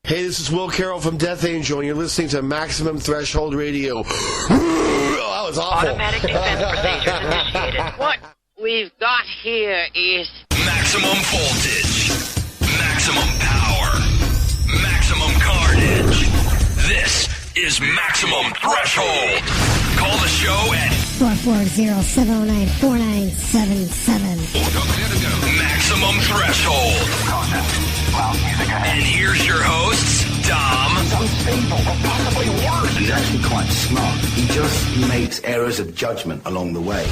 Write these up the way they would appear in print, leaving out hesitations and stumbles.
Hey, this is Will Carroll from Death Angel, and you're listening to Maximum Threshold Radio. Oh, that was awful. Automatic defense procedures initiated. What we've got here is maximum voltage, maximum power, maximum carnage. This is Maximum Threshold. Call the show at 440-709-4977. Maximum Threshold. And here's your hosts, Dom. He's unstable, or possibly worse. He's actually quite smart. He just makes errors of judgment along the way.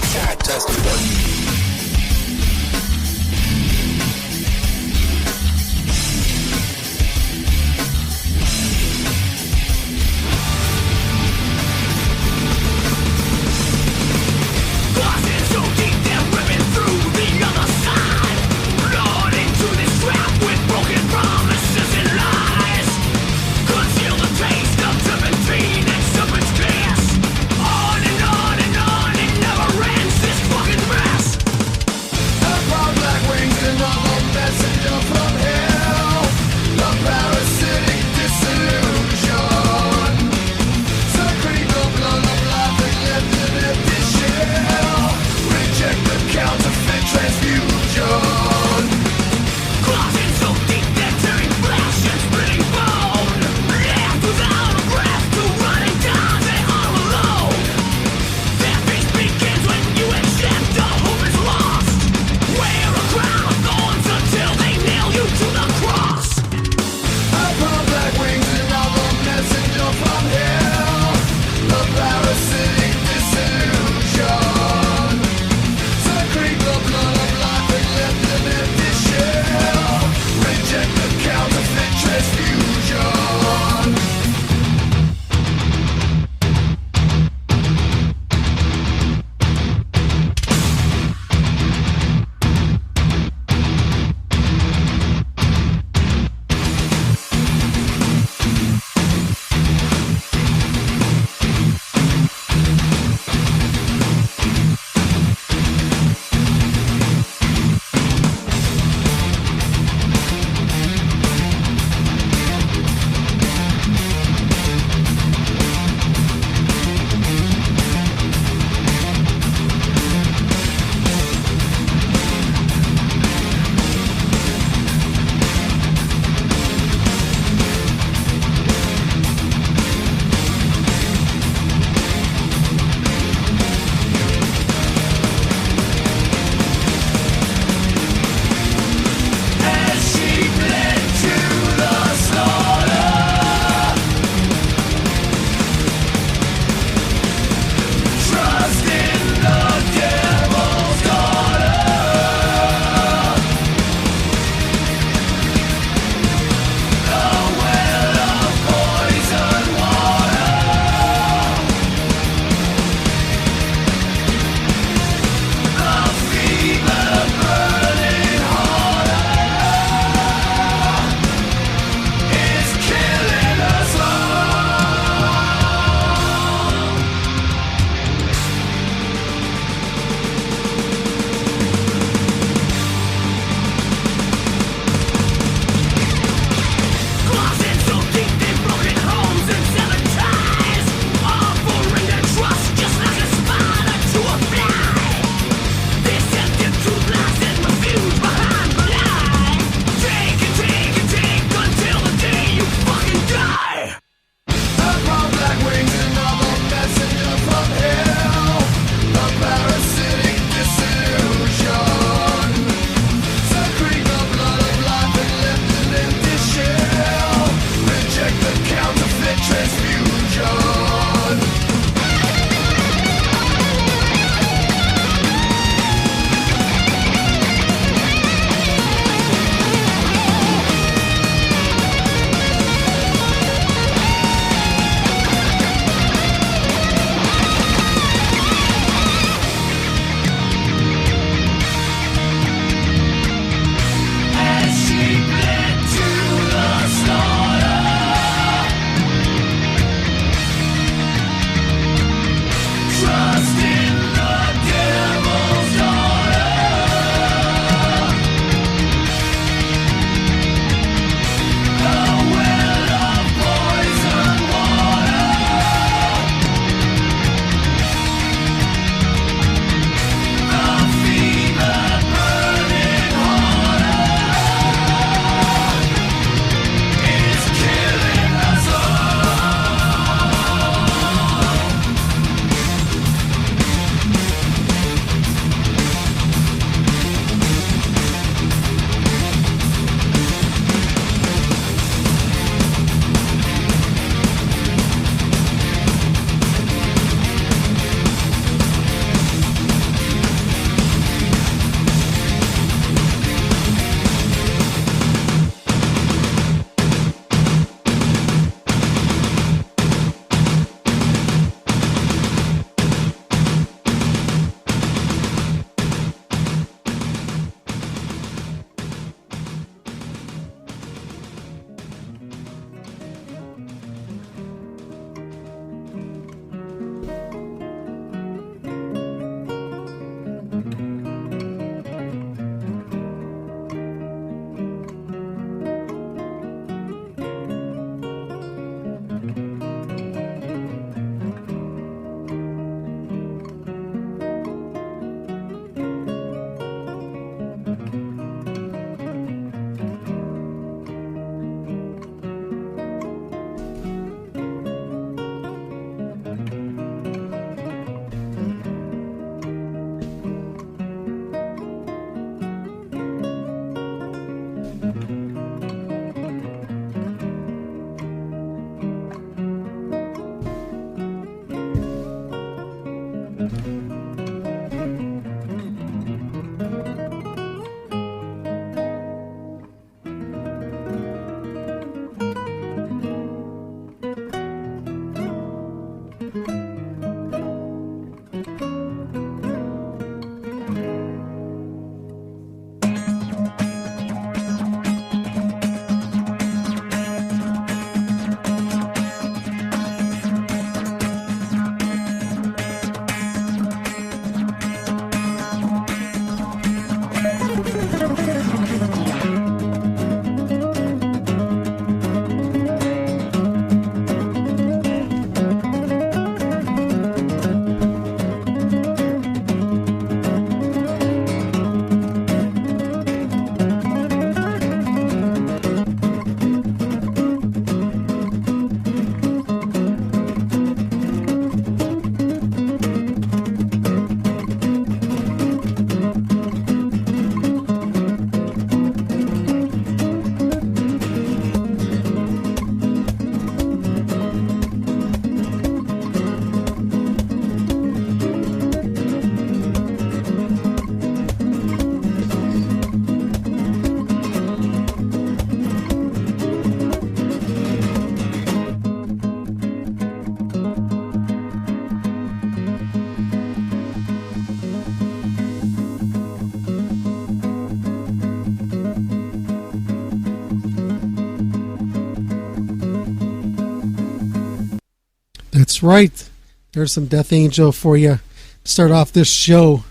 That's right. There's some Death Angel for you to start off this show.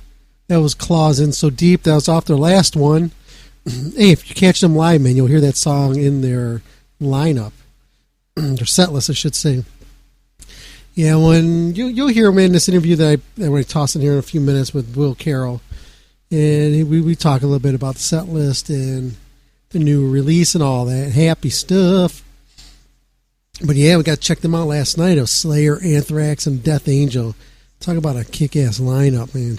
That was Claws In So Deep. That was off their last one. Hey, if you catch them live, man, you'll hear that song in their lineup. Their set list, I should say. Yeah, when you'll hear him in this interview that I'm going to toss in here in a few minutes with Will Carroll. And we talk a little bit about the set list and the new release and all that. Happy stuff. But yeah, we got to check them out last night. It was Slayer, Anthrax, and Death Angel. Talk about a kick-ass lineup, man.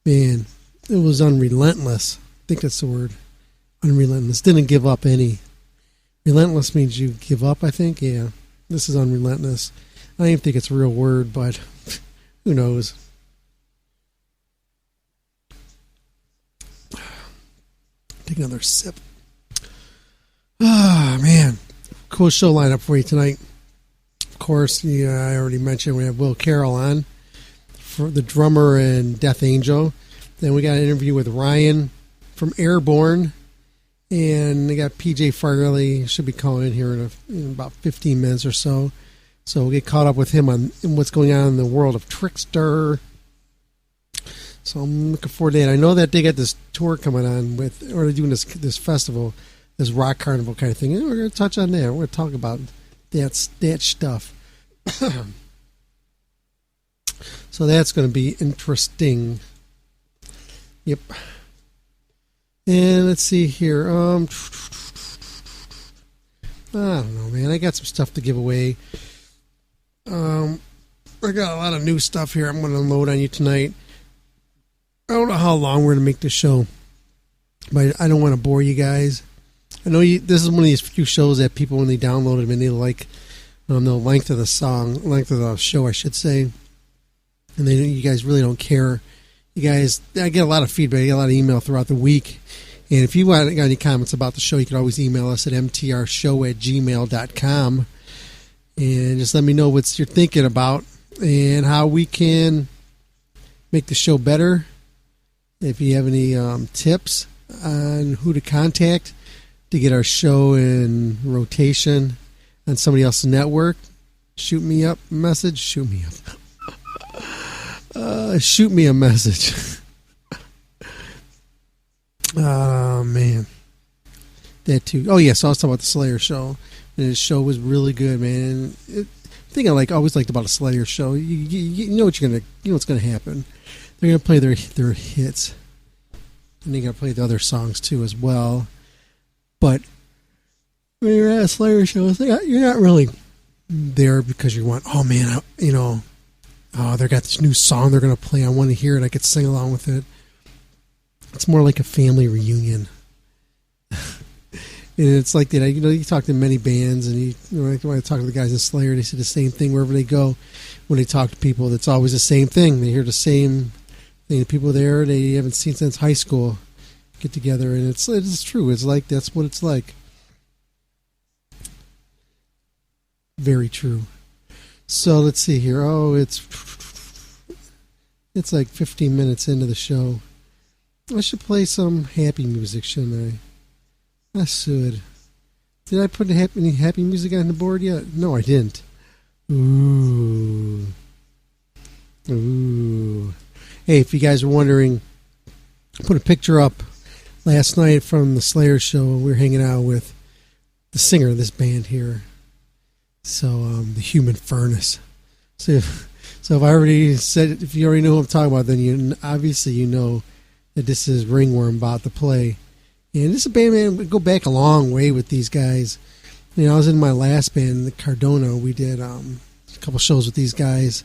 Man, it was unrelentless. I think that's the word. Unrelentless. Didn't give up any. Relentless means you give up, I think. Yeah, this is unrelentless. I don't even think it's a real word, but who knows. Take another sip. Ah, man. Cool show lineup for you tonight. Of course, I already mentioned we have Will Carroll on for the drummer and Death Angel. Then we got an interview with Ryan from Airborne. And they got PJ Farley. Should be calling in here in about 15 minutes or so. So we'll get caught up with him on what's going on in the world of Trickster. So I'm looking forward to that. I know that they got this tour coming on with, or they're doing this festival, this rock carnival kind of thing. And we're going to touch on that. We're going to talk about that stuff. So that's going to be interesting. Yep. And let's see here. I don't know, man. I got some stuff to give away. I got a lot of new stuff here I'm going to unload on you tonight. I don't know how long we're going to make this show, but I don't want to bore you guys. I know this is one of these few shows that people, when they download them, and they like the length of the show, I should say. And you guys really don't care. You guys, I get a lot of feedback. I get a lot of email throughout the week. And if you got any comments about the show, you can always email us at mtrshow@gmail.com. And just let me know what you're thinking about and how we can make the show better. If you have any tips on who to contact to get our show in rotation on somebody else's network, shoot me up a message. Shoot me a message. Oh, man. That too. Oh, yeah, so I was talking about the Slayer show. And his show was really good, man. The thing I always liked about a Slayer show, you know what's gonna happen. They're gonna play their hits, and they're gonna play the other songs too as well. But when you're at a Slayer show, you're not really there because you want, oh man, they got this new song they're gonna play. I want to hear it. I could sing along with it. It's more like a family reunion. And it's like that. You talk to many bands, and when I talk to the guys in Slayer, they say the same thing wherever they go. When they talk to people, it's always the same thing. They hear the same thing. The people there they haven't seen since high school get together, and it's true. It's like that's what it's like. Very true. So let's see here. Oh, it's like 15 minutes into the show. I should play some happy music, shouldn't I? I should. Did I put any happy music on the board yet? No, I didn't. Ooh. Hey, if you guys are wondering, I put a picture up last night from the Slayer show. We were hanging out with the singer of this band here. So, the Human Furnace. So if I already said, if you already know what I'm talking about, then obviously you know that this is Ringworm about to play. And this is a band, man, we go back a long way with these guys. I was in my last band, the Cardona. We did a couple shows with these guys.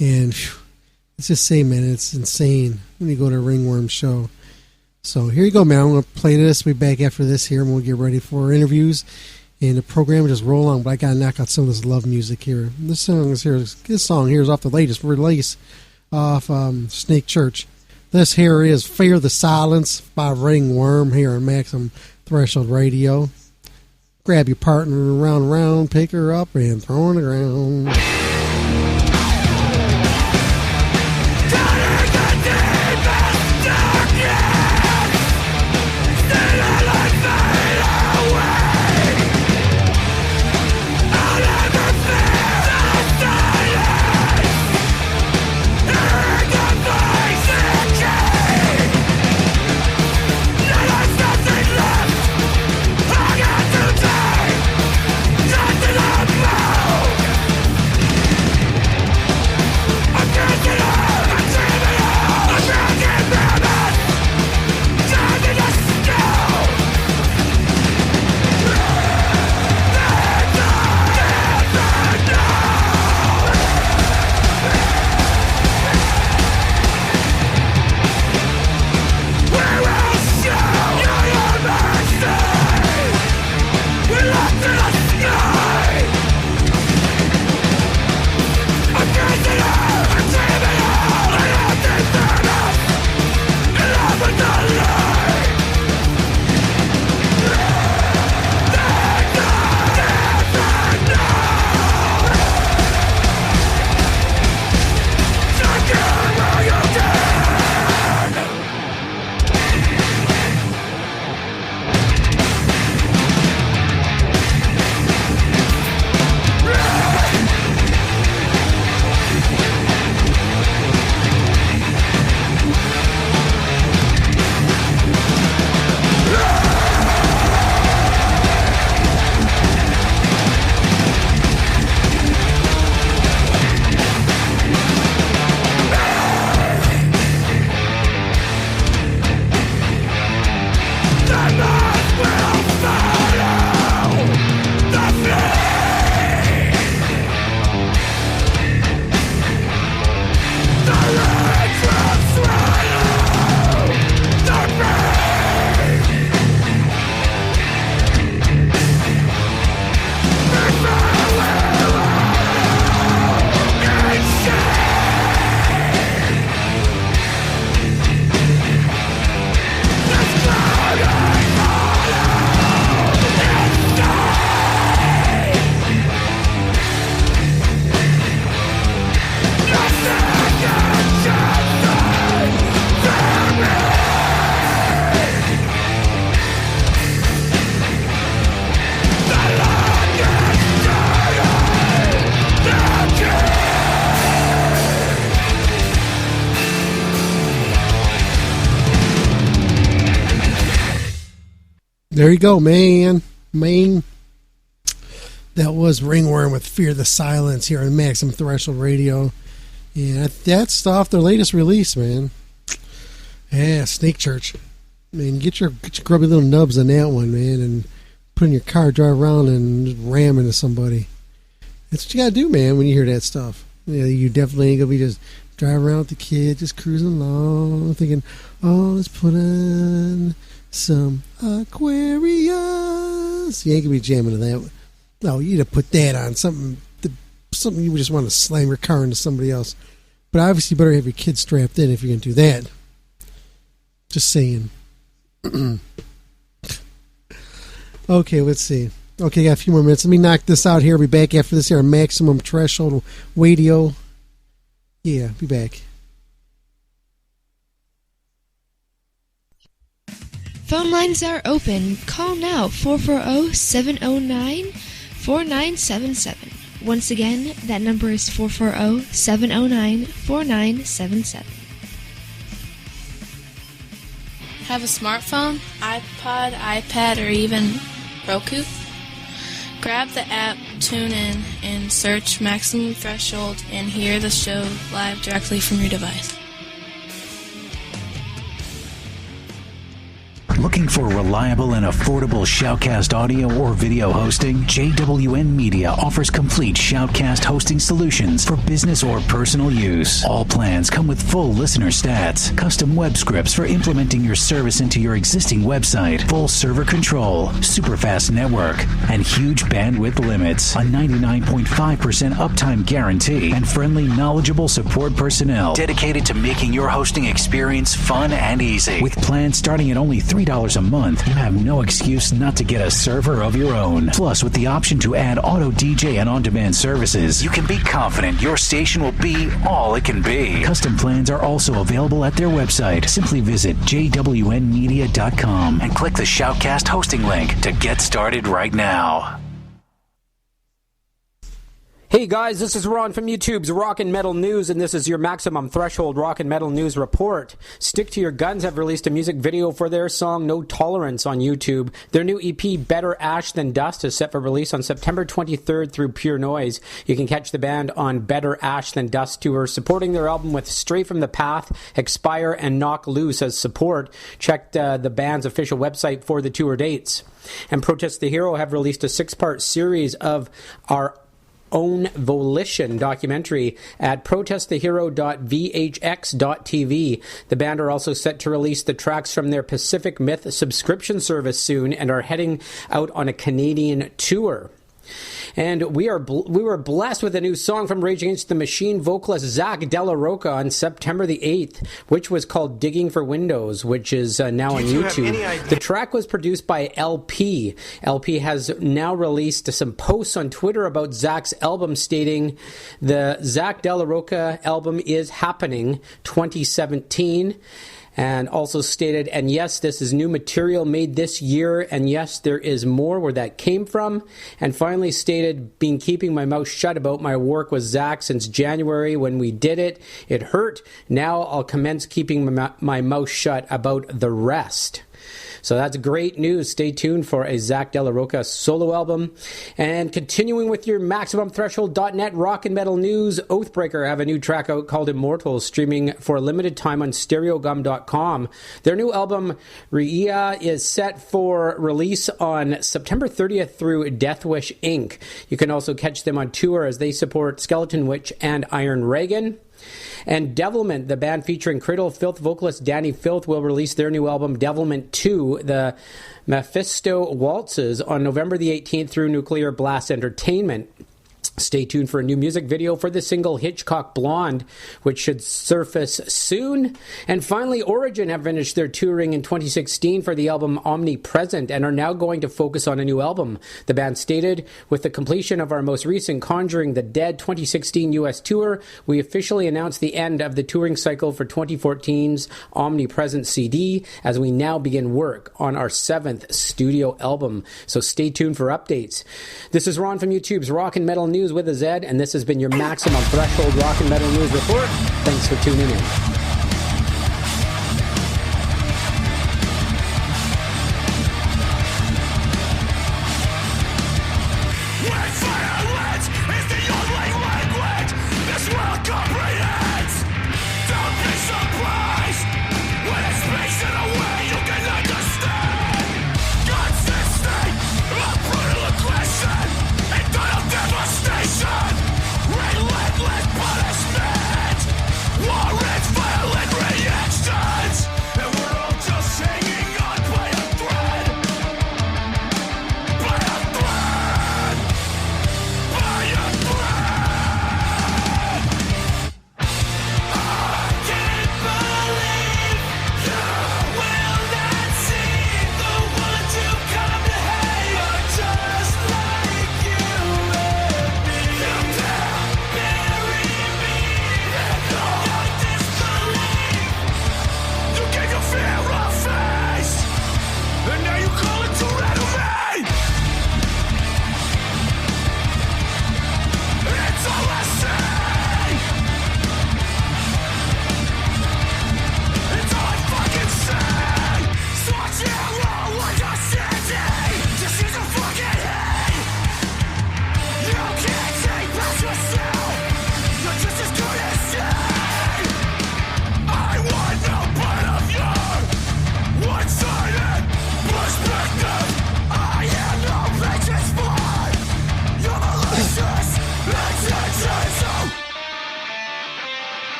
And it's just saying, man, it's insane when you go to a Ringworm show. So here you go, man. I'm going to play this. We'll be back after this here, and we'll get ready for our interviews. And the program will just roll on, but I got to knock out some of this love music here. This song here is off the latest release off Snake Church. This here is Fear the Silence by Ringworm here on Maximum Threshold Radio. Grab your partner around, pick her up, and throw her on the ground. I'll never feel the There you go, man. That was Ringworm with Fear the Silence here on Maximum Threshold Radio. Yeah, that's off their latest release, man. Yeah, Snake Church. Man, get your grubby little nubs on that one, man, and put in your car, drive around, and just ram into somebody. That's what you gotta do, man, when you hear that stuff. Yeah, you definitely ain't gonna be just driving around with the kid, just cruising along, thinking, oh, let's put on some Aquarius. You ain't gonna be jamming to that. No, you need to put that on something you would just want to slam your car into somebody else. But obviously, you better have your kids strapped in if you're gonna do that. Just saying. Okay, let's see. Okay, got a few more minutes. Let me knock this out here. I'll be back after this here on Maximum Threshold Radio. Yeah, be back. Phone lines are open. Call now, 440-709-4977. Once again, that number is 440-709-4977. Have a smartphone, iPod, iPad, or even Roku? Grab the app, tune in, and search Maximum Threshold and hear the show live directly from your device. Looking for reliable and affordable Shoutcast audio or video hosting? JWN Media offers complete Shoutcast hosting solutions for business or personal use. All plans come with full listener stats, custom web scripts for implementing your service into your existing website, full server control, super fast network, and huge bandwidth limits, a 99.5% uptime guarantee, and friendly, knowledgeable support personnel dedicated to making your hosting experience fun and easy. With plans starting at only $3 a month, you have no excuse not to get a server of your own. Plus, with the option to add auto DJ and on-demand services, you can be confident your station will be all it can be. Custom plans are also available at their website. Simply visit jwnmedia.com and click the Shoutcast hosting link to get started right now. Hey guys, this is Ron from YouTube's Rock and Metal News, and this is your Maximum Threshold Rock and Metal News Report. Stick to Your Guns have released a music video for their song No Tolerance on YouTube. Their new EP, Better Ash Than Dust, is set for release on September 23rd through Pure Noise. You can catch the band on Better Ash Than Dust tour, supporting their album with Stray From The Path, Expire, and Knock Loose as support. Check the band's official website for the tour dates. And Protest the Hero have released a 6-part series of our own volition documentary at protestthehero.vhx.tv. The band are also set to release the tracks from their Pacific Myth subscription service soon and are heading out on a Canadian tour. And we were blessed with a new song from Rage Against the Machine vocalist Zach Della Rocca on September the 8th, which was called Digging for Windows, which is now on YouTube. The track was produced by LP. LP has now released some posts on Twitter about Zach's album stating the Zach Della Rocca album is happening 2017. And also stated, and yes, this is new material made this year, and yes, there is more where that came from. And finally stated, been keeping my mouth shut about my work with Zach since January when we did it. It hurt. Now I'll commence keeping my mouth shut about the rest. So that's great news. Stay tuned for a Zach Della Rocca solo album. And continuing with your MaximumThreshold.net rock and metal news, Oathbreaker have a new track out called Immortal, streaming for a limited time on StereoGum.com. Their new album, Ria, is set for release on September 30th through Deathwish Inc. You can also catch them on tour as they support Skeleton Witch and Iron Reagan. And Devilment, the band featuring Cradle of Filth vocalist Danny Filth, will release their new album, Devilment 2, the Mephisto Waltzes, on November the 18th through Nuclear Blast Entertainment. Stay tuned for a new music video for the single Hitchcock Blonde, which should surface soon. And finally, Origin have finished their touring in 2016 for the album Omnipresent and are now going to focus on a new album. The band stated, with the completion of our most recent Conjuring the Dead 2016 US tour, we officially announced the end of the touring cycle for 2014's Omnipresent CD as we now begin work on our 7th studio album. So stay tuned for updates. This is Ron from YouTube's Rock and Metal News with a Z, and this has been your Maximum Threshold Rock and Metal News Report. Thanks for tuning in.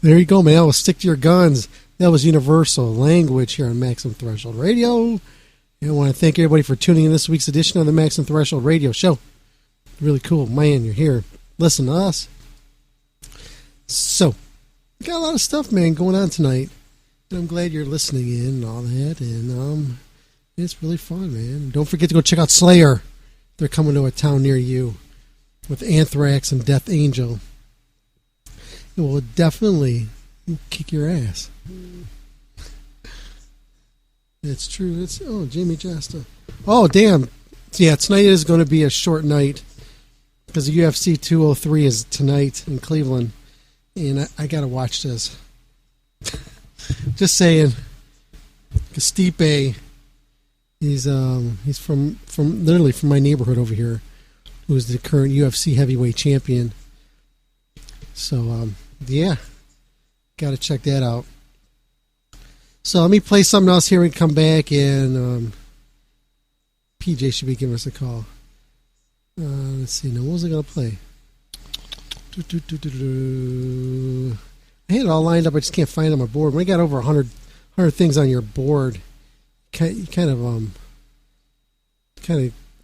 There you go, man. Well, stick to your guns. That was Universal Language here on Maximum Threshold Radio. And I want to thank everybody for tuning in this week's edition of the Maximum Threshold Radio Show. Really cool. Man, you're here. listen to us. So, we got a lot of stuff, man, going on tonight. And I'm glad you're listening in and all that. And it's really fun, man. Don't forget to go check out Slayer. They're coming to a town near you with Anthrax and Death Angel. It will definitely kick your ass. It's true. It's Jamie Jasta. Oh, damn. Yeah, tonight is going to be a short night because the UFC 203 is tonight in Cleveland, and I got to watch this. Just saying. Stipe, he's from literally from my neighborhood over here, who's the current UFC heavyweight champion. So yeah, got to check that out. So let me play something else here and come back, and PJ should be giving us a call. Let's see. Now, what was I going to play? I had it all lined up. I just can't find it on my board. When I got over 100 things on your board, you kind of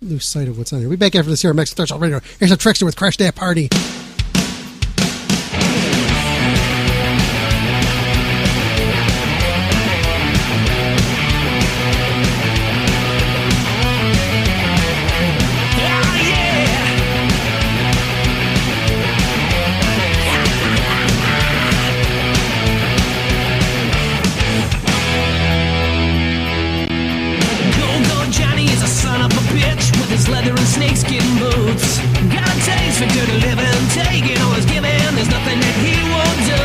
lose sight of what's on here. We'll be back after this here on Max Threshold Radio. Here's a Trickster with Crash That Party. Leather and snakeskin boots. Got a taste for good living, taking all his giving. There's nothing that he won't do.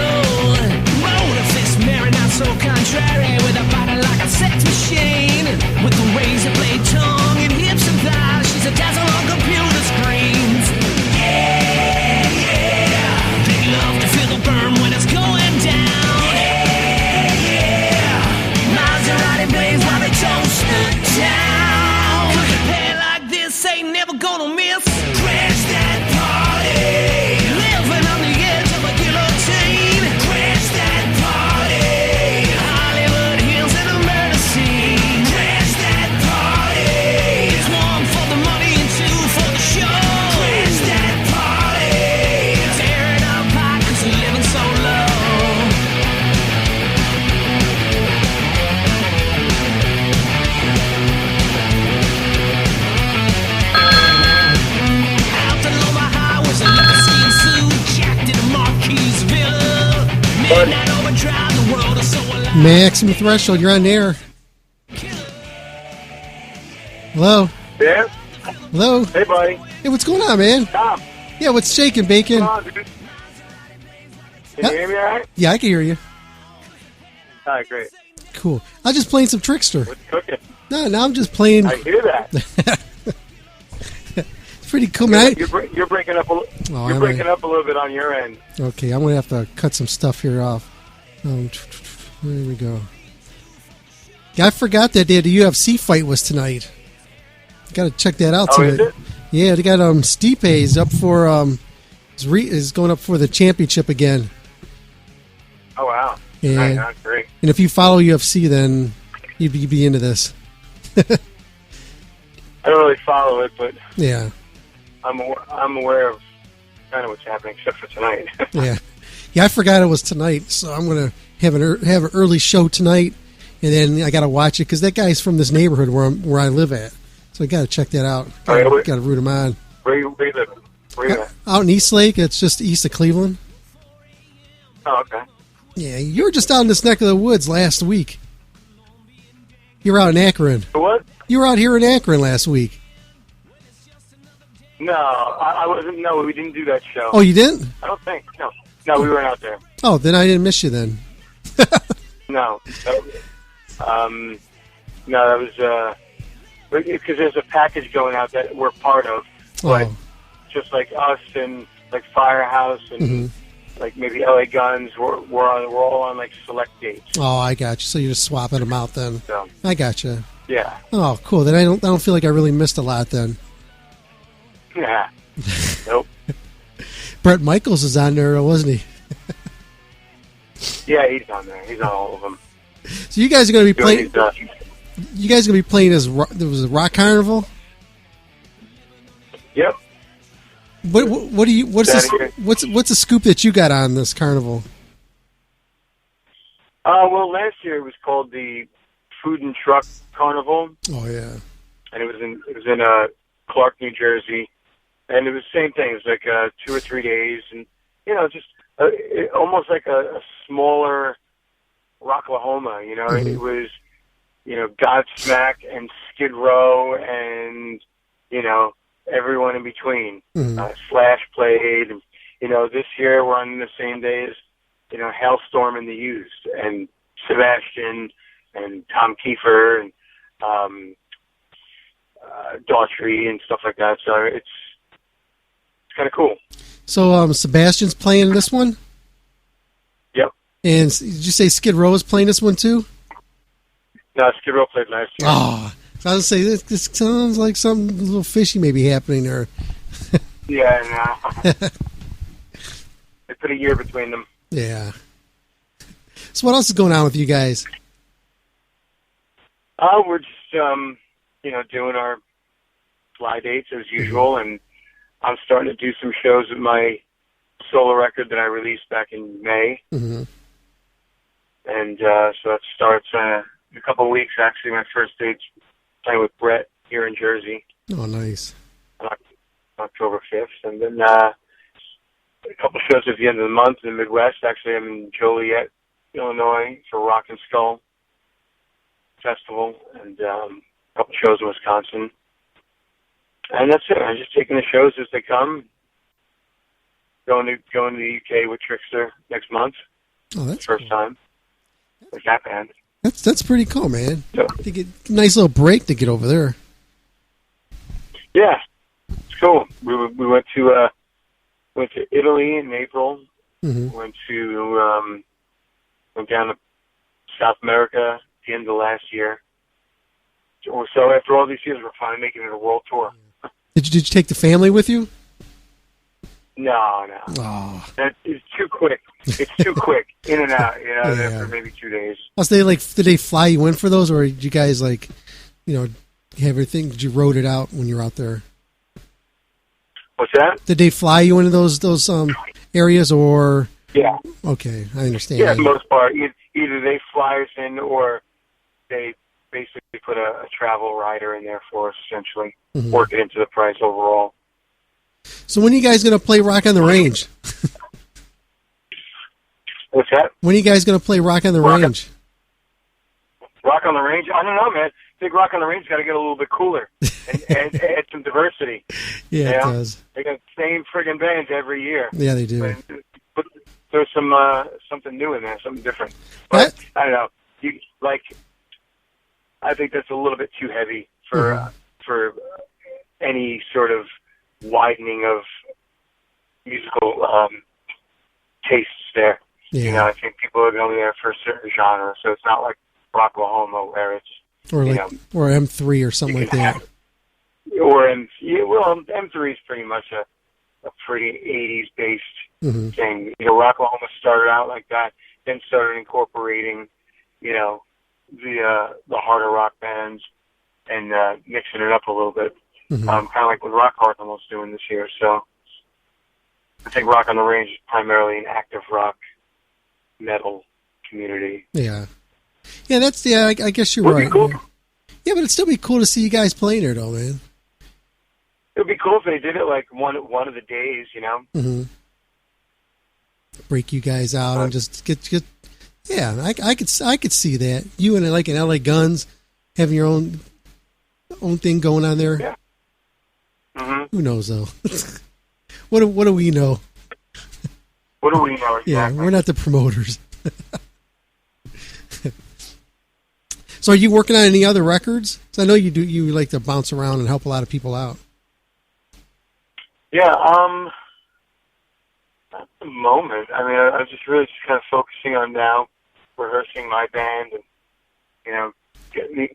Motor fist, Mary, not so contrary, with a body like a sex machine, with a razor blade tongue and hips and thighs. She's a dazzle on computer screens. Yeah, yeah. They love to feel the burn when it's going down. Yeah, yeah. Maserati blaze while they toast the town. Ain't never gonna miss. Crash that party. Living on the edge of a guillotine. Crash that party. Hollywood Hills and a murder scene. Crash that party. It's one for the money and two for the show. Crash that party. Tear it up high 'cause we're living so low. Maximum Threshold, you're on the air. Hello? Yeah? Hello? Hey, buddy. Hey, what's going on, man? Tom. Yeah, what's shaking, Bacon? What's going on, dude? Can you hear me all right? Yeah, I can hear you. All right, great. Cool. I was just playing some Trickster. What's cooking? No, I'm just playing. I hear that. It's pretty cool, man. You're breaking up you're breaking up a little bit on your end. Okay, I'm going to have to cut some stuff here off. There we go. Yeah, I forgot that the UFC fight was tonight. Got to check that out tonight. Is it? Yeah, they got Stipe's up for is going up for the championship again. Oh wow! And, right, great. And if you follow UFC, then you'd be into this. I don't really follow it, but yeah, I'm aware of kind of what's happening, except for tonight. yeah. I forgot it was tonight, so I'm gonna have an early show tonight, and then I got to watch it because that guy's from this neighborhood where I live at, so I got to check that out. Got to root him on. Where you live? Where you at? Out in Eastlake. It's just east of Cleveland. Oh, okay. Yeah, you were just out in this neck of the woods last week. You were out in Akron. What? You were out here in Akron last week. No, I wasn't. No, we didn't do that show. Oh, you didn't? I don't think. No, we weren't out there. Oh, then I didn't miss you then. No, that was because there's a package going out that we're part of, but just like us and like Firehouse and like maybe LA Guns, we're all on like select dates. Oh, I got you. So you're just swapping them out then. So, I got you. Yeah. Oh, cool. Then I don't feel like I really missed a lot then. Yeah. Nope. Brett Michaels is on there, wasn't he? Yeah, he's on there. He's on all of them. So you guys are going to be playing. You guys are going to be playing as there was a Rock Carnival. Yep. What do you? What's the scoop that you got on this carnival? Well, last year it was called the Food and Truck Carnival. Oh yeah. And it was in Clark, New Jersey, and it was the same thing. It was like 2 or 3 days, and just almost like a smaller Rocklahoma. It was Godsmack and Skid Row and everyone in between. Slash played, and this year we're on the same day as Hailstorm and the Used, and Sebastian and Tom Kiefer and Daughtry and stuff like that. So it's kind of cool. So Sebastian's playing this one? Yep. And did you say Skid Row is playing this one too? No, Skid Row played last year. Oh, so I was going to say, this sounds like something a little fishy may be happening there. Yeah, no. They put a year between them. Yeah. So what else is going on with you guys? We're just, doing our fly dates as usual, and I'm starting to do some shows with my solo record that I released back in May. And so that starts in a couple of weeks. Actually, my first date's playing with Brett here in Jersey. Oh, nice. On October 5th. And then a couple shows at the end of the month in the Midwest. Actually, I'm in Joliet, Illinois for Rock and Skull Festival, and a couple shows in Wisconsin. And that's it. I'm just taking the shows as they come. Going to the UK with Trickster next month. Oh, that's first time with that band. That's pretty cool, man. So, to get a nice little break to get over there. Yeah, it's cool. We went to Italy in April. Went down to South America at the end of last year. So after all these years, we're finally making it a world tour. Did you take the family with you? No. Oh. It's too quick. It's too quick. In and out, after maybe 2 days. Also, did they fly you in for those, or did you guys have everything? Did you road it out when you were out there? What's that? Did they fly you into those areas, or? Yeah. Okay, I understand. Yeah, for the most part. Either they fly us in, or they basically put a travel rider in there for us, essentially. Work it into the price overall. So when are you guys going to play Rock on the Range? What's that? When are you guys going to play Rock on the Range? Rock on the Range? I don't know, man. I think Rock on the Range got to get a little bit cooler and add some diversity. Yeah, it does. They got the same friggin' bands every year. Yeah, they do. But there's something new in there, something different. But I don't know. I think that's a little bit too heavy for any sort of widening of musical tastes there. Yeah. I think people are going there for a certain genre, so it's not like Rocklahoma where it's or M3 or something like that. Or M3 is pretty much a pretty 80s based thing. Rocklahoma started out like that, then started incorporating, the harder rock bands and mixing it up a little bit. Kind of like what Rock Hard almost doing this year. So I think Rock on the Range is primarily an active rock metal community. Yeah. Yeah, I guess you're right. Cool. Yeah, but it'd still be cool to see you guys playing there, though, man. It would be cool if they did it like one of the days, Break you guys out and just get. Yeah, I could see that. You and like an LA Guns having your own thing going on there. Yeah. Who knows though? What do we know? What do we know? Exactly? Yeah, we're not the promoters. So, are you working on any other records? So I know you do. You like to bounce around and help a lot of people out. Yeah. At the moment, I mean, I'm just really kind of focusing on now rehearsing my band and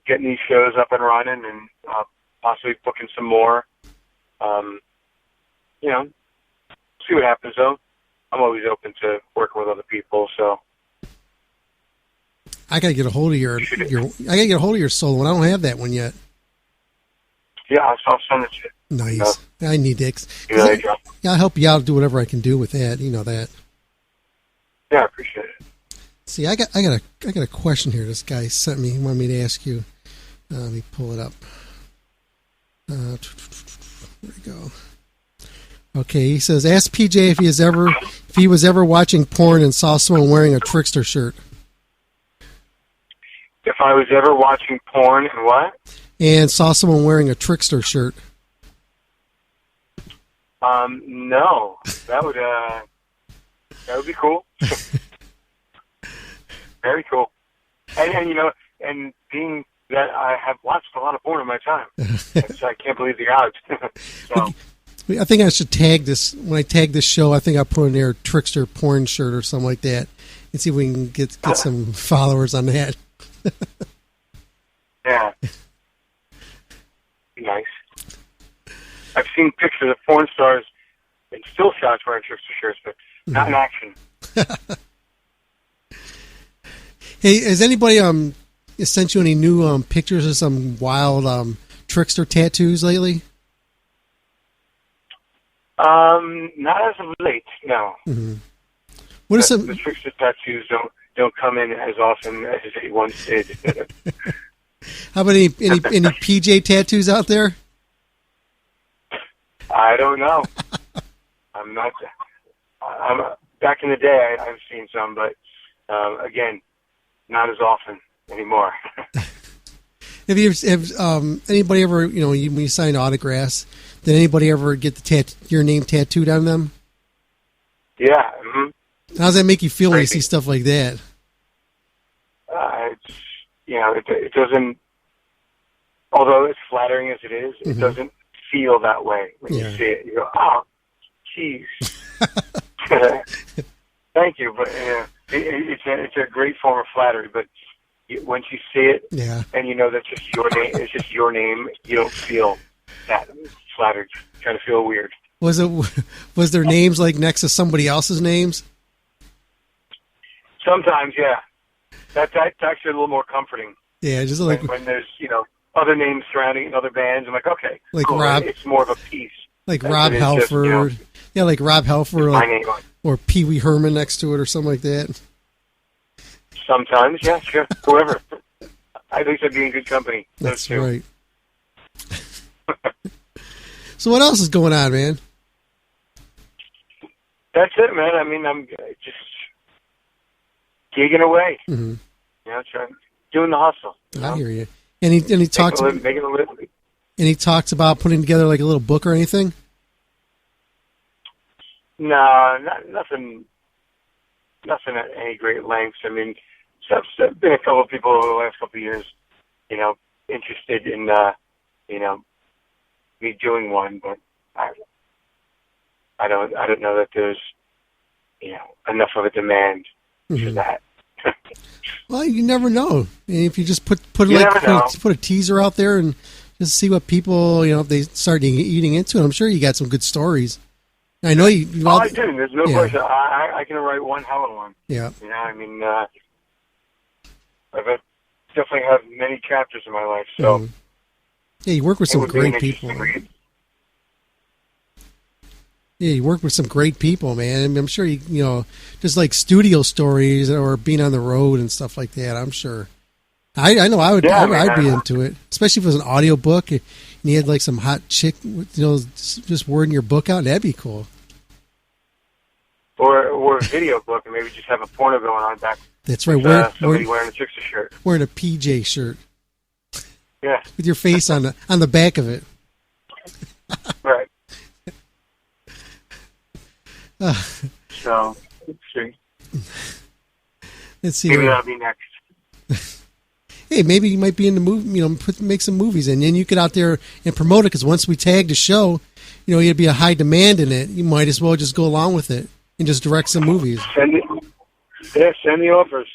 getting these shows up and running and possibly booking some more. See what happens though. I'm always open to working with other people, so. I gotta get a hold of your solo one. I don't have that one yet. Yeah, I'll send it to you. Nice. I need dicks. There you go. Yeah, I'll help you out. Do whatever I can do with that. You know that. Yeah, I appreciate it. See, I got a question here. This guy sent me. He wanted me to ask you. Let me pull it up. There we go. Okay, he says, ask PJ if he was ever watching porn and saw someone wearing a Trickster shirt. If I was ever watching porn and what? And saw someone wearing a Trickster shirt. No, that would be cool. Very cool. And and being that I have watched a lot of porn in my time, so I can't believe the odds. So. I think I should tag this. When I tag this show, I think I'll put in there Trickster porn shirt or something like that, and see if we can get some followers on that. Yeah. Nice. I've seen pictures of porn stars in still shots wearing Trickster shirts, but not in action. Hey, has anybody sent you any new pictures of some wild Trickster tattoos lately? Not as of late, no. Mm-hmm. What are some the Trickster tattoos don't come in as often as they once did. How about any PJ tattoos out there? I don't know. I'm back in the day. I've seen some, but again, not as often anymore. Have anybody ever, when you sign autographs, did anybody ever get your name tattooed on them? Yeah. Mm-hmm. How does that make you feel when you see stuff like that? It doesn't. Although it's flattering as it is, it doesn't feel that way when you see it. You go, "Oh, jeez." Thank you, but it's a great form of flattery. But once you see it, and you know that's just your name, it's just your name. You don't feel that flattered. You kind of feel weird. Was their names like next to somebody else's names? Sometimes, yeah. That's actually a little more comforting. Yeah, just like when there's other names surrounding in other bands. I'm like, okay, like cool. Rob, it's more of a piece. Like Rob Halford, like Rob Halford, or Pee Wee Herman next to it, or something like that. Sometimes, yeah, sure, whoever. At least I'd be in good company. That's right. So what else is going on, man? That's it, man. I mean, I'm just gigging away. Mm-hmm. Doing the hustle. I hear you. And he talks making a living. And he talks about putting together like a little book or anything. No, nothing at any great lengths. I mean, there's been a couple of people over the last couple of years, interested in, me doing one, but I don't know that there's, enough of a demand for that. Well, you never know. If you just put a teaser out there and just see what people, if they start eating into it, I'm sure you got some good stories. I know you. I do. There's no question. I can write one hell of one. Yeah. I mean, I've definitely have many chapters in my life. So. Yeah, you work with some great people. Yeah, you work with some great people, man. I'm sure just like studio stories or being on the road and stuff like that. I'm sure. I know I'd be into it, especially if it was an audio book and you had like some hot chick, just wording your book out. That'd be cool. Or a video book and maybe just have a porno going on back. That's right. Somebody wearing a Trickster shirt. Wearing a PJ shirt. Yeah. With your face on the back of it. Right. So, let's see. Let's see. Maybe that'll be next. Hey, maybe you might be in the movie, make some movies, and then you get out there and promote it, because once we tag the show, you'd be a high demand in it. You might as well just go along with it and just direct some movies. Send the offers.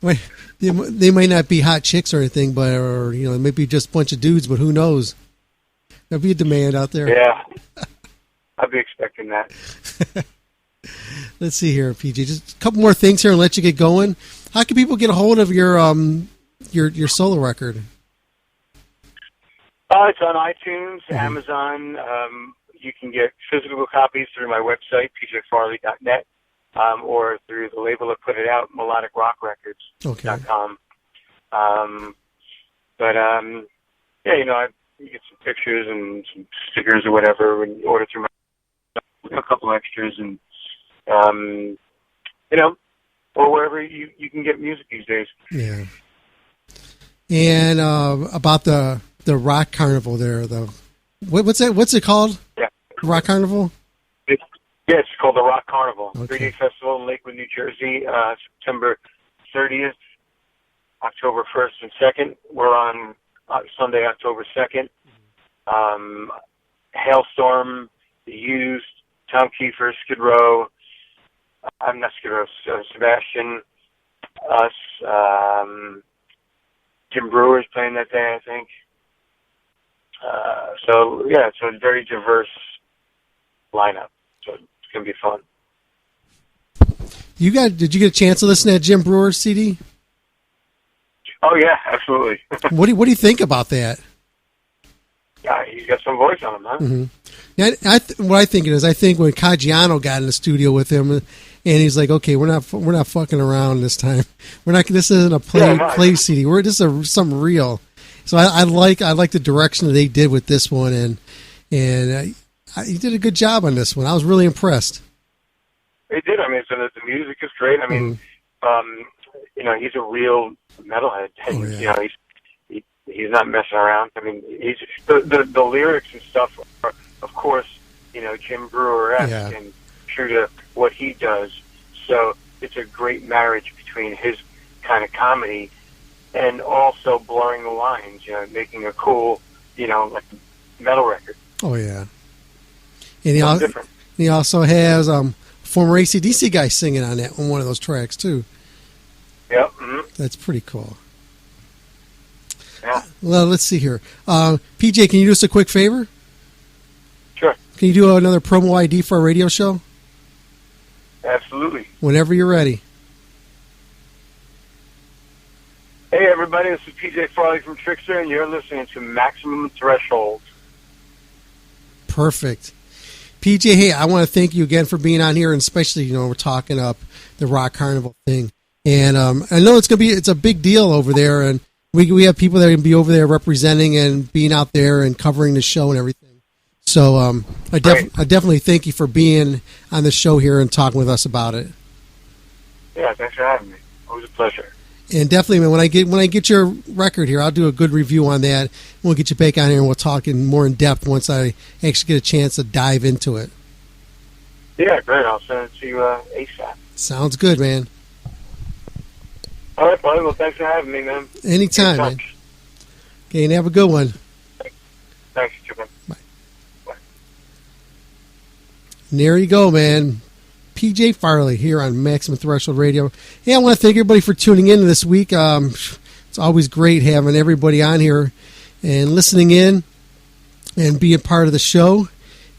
Wait, they might not be hot chicks or anything, but it might be just a bunch of dudes, but who knows? There'll be a demand out there. Yeah. I'll be expecting that. Let's see here, PJ. Just a couple more things here and let you get going. How can people get a hold of your solo record? It's on iTunes, Amazon. You can get physical copies through my website, pjfarley.net, or through the label that put it out, melodicrockrecords.com. Yeah, you get some pictures and some stickers or whatever when you order through my a couple extras and, or wherever you can get music these days. Yeah. And about the Rock Carnival there, what's it called? Yeah. Rock Carnival? It's called the Rock Carnival. Okay. 3-day festival in Lakewood, New Jersey, September 30th, October 1st and 2nd. We're on Sunday, October 2nd. Hailstorm, The Used, Tom Kiefer, Skid Row, not Skid Row, Sebastian, us, Jim Brewer's playing that day, I think. It's a very diverse lineup. So it's going to be fun. Did you get a chance to listen to that Jim Brewer CD? Oh yeah, absolutely. What do you think about that? Yeah, he's got some voice on him, huh? Mm-hmm. Yeah, what I think it is, I think when Caggiano got in the studio with him, and he's like, okay, we're not fucking around this time. This isn't a play CD. This is something real. So I like the direction that they did with this one, and he did a good job on this one. I was really impressed. He did. I mean, so the music is great. I mean, he's a real metalhead. And, he's not messing around. I mean, he's the lyrics and stuff are, of course, Jim Brewer-esque and true to what he does. So it's a great marriage between his kind of comedy and also blurring the lines, making a cool, like metal record. Oh yeah. And he also has former AC/DC guy singing on one of those tracks too. Yep. Mm-hmm. That's pretty cool. Yeah. Well, let's see here. PJ, can you do us a quick favor? Sure. Can you do another promo ID for our radio show? Absolutely. Whenever you're ready. Hey, everybody. This is PJ Farley from Trickster, and you're listening to Maximum Threshold. Perfect. PJ, hey, I want to thank you again for being on here, and especially, we're talking up the Rock Carnival thing. And I know it's a big deal over there, and we have people that are going to be over there representing and being out there and covering the show and everything. So I definitely thank you for being on the show here and talking with us about it. Yeah, thanks for having me. Always a pleasure. And definitely, man, when I get your record here, I'll do a good review on that. We'll get you back on here and we'll talk in more in depth once I actually get a chance to dive into it. Yeah, great. I'll send it to you ASAP. Sounds good, man. All right, buddy. Well, thanks for having me, man. Anytime, man. Okay, and have a good one. Thanks, man. Bye. And there you go, man. PJ Farley here on Maximum Threshold Radio. Hey, I want to thank everybody for tuning in this week. It's always great having everybody on here and listening in and being part of the show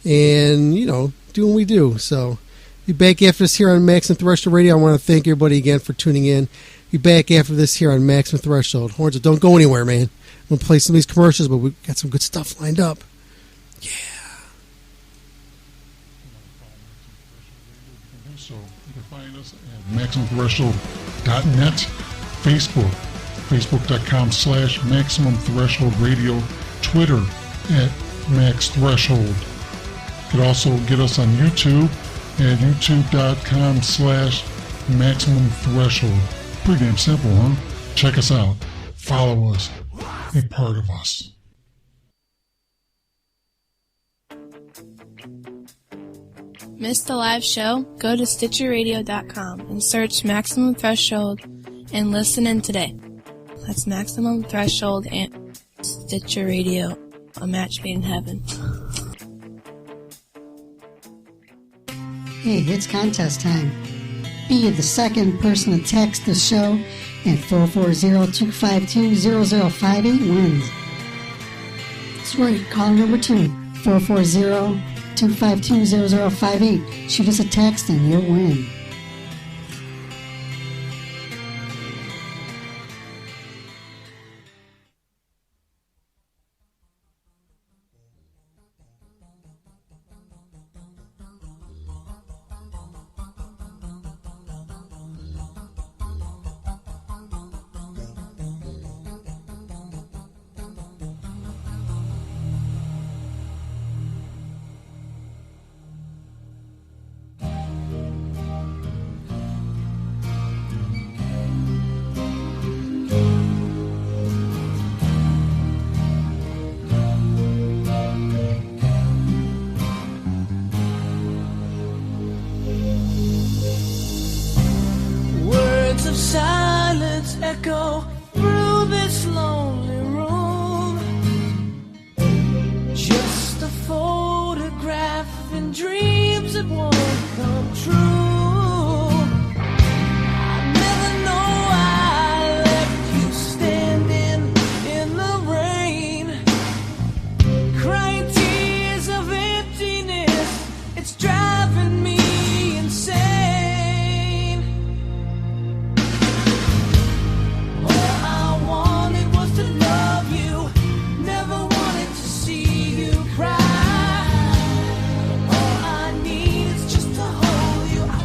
and, doing what we do. So, be back after this here on Maximum Threshold Radio. I want to thank everybody again for tuning in. Be back after this here on Maximum Threshold. Horns, don't go anywhere, man. I'm going to play some of these commercials, but we've got some good stuff lined up. Yeah. So you can find us at MaximumThreshold.net, Facebook, Facebook.com/Maximum Threshold Radio, Twitter at Max Threshold. You can also get us on YouTube at YouTube.com/Maximum Threshold. Pretty damn simple, huh? Check us out. Follow us. Be part of us. Missed the live show? Go to StitcherRadio.com and search Maximum Threshold and listen in today. That's Maximum Threshold and Stitcher Radio, a match made in heaven. Hey, it's contest time. Be the second person to text the show at 440-252-0058 wins. That's right, call number 2, 440-252-0058. Shoot us a text and you'll win. go through this lonely room. Just a photograph and dreams that won't come true. Driving me insane. All I wanted was to love you, never wanted to see you cry. All I need is just to hold you. I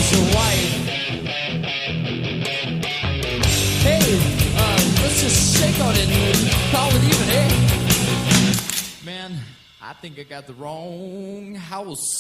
was your wife. Hey, let's just shake on it and call it even, eh? Man, I think I got the wrong house.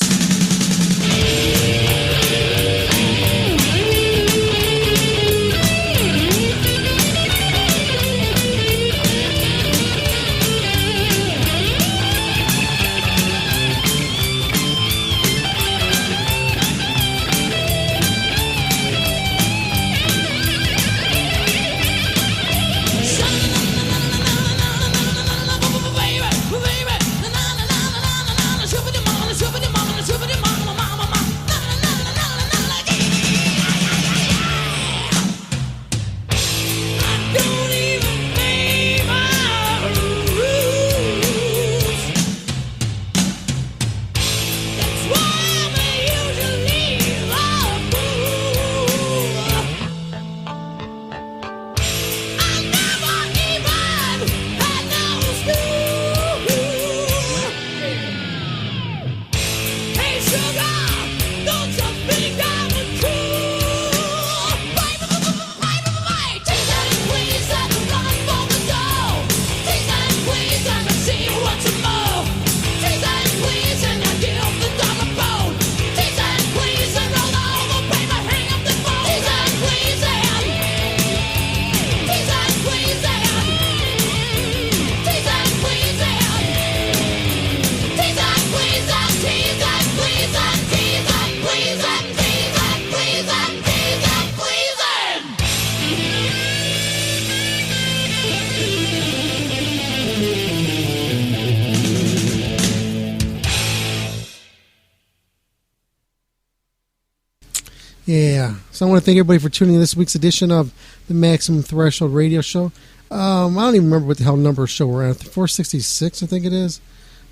Yeah. So I want to thank everybody for tuning in this week's edition of the Maximum Threshold Radio Show. I don't even remember what the hell number show we're at. 466, I think it is.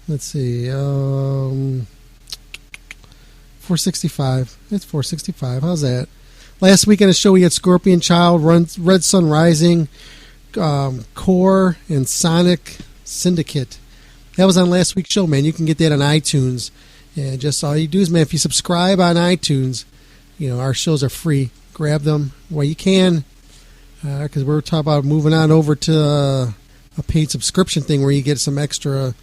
Let's see. 465. It's 465. How's that? Last week on the show we had Scorpion Child, Red Sun Rising, Core, and Sonic Syndicate. That was on last week's show, man. You can get that on iTunes. And just all you do is, man, if you subscribe on iTunes, you know, our shows are free. Grab them while you can, because we're talking about moving on over to a paid subscription thing where you get some extra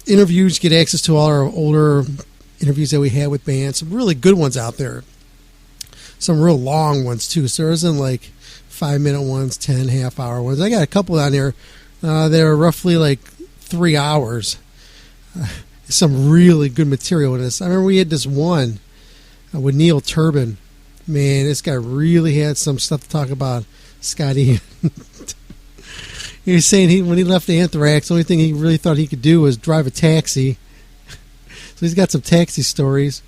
interviews, get access to all our older interviews that we had with bands. Some really good ones out there. Some real long ones, too. So there isn't like 5-minute ones, 10 half-hour ones. I got a couple on there that are roughly like 3 hours. Some really good material in this. I remember we had this one with Neil Turbin. Man, this guy really had some stuff to talk about. Scotty. He was saying when he left Anthrax, the only thing he really thought he could do was drive a taxi. So he's got some taxi stories.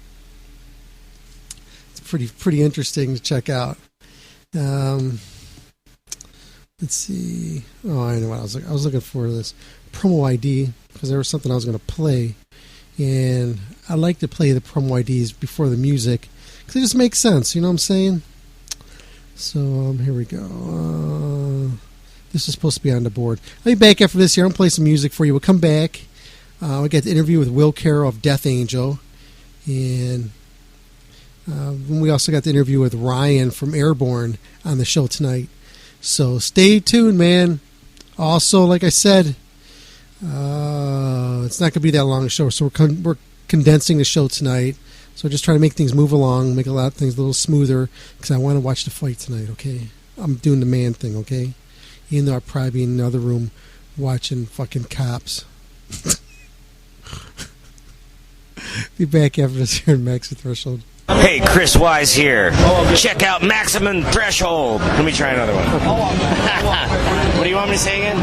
It's pretty interesting to check out. Let's see. Oh, I know what I was looking for this promo ID because there was something I was going to play, and I like to play the promo IDs before the music because it just makes sense. You know what I'm saying? So here we go. This is supposed to be on the board. I'll be back after this here. I'm going to play some music for you. We'll come back. We got the interview with Will Carroll of Death Angel. And we also got the interview with Ryan from Airborne on the show tonight. So stay tuned, man. Also, like I said, it's not going to be that long a show. So we're condensing the show tonight. So just trying to make things move along, make a lot of things a little smoother because I want to watch the fight tonight, okay? I'm doing the man thing, okay? Even though I'd probably be in another room watching fucking cops. Be back after this here in Maximum Threshold. Hey, Chris Wise here. Check out Maximum Threshold. Let me try another one. What do you want me to say again?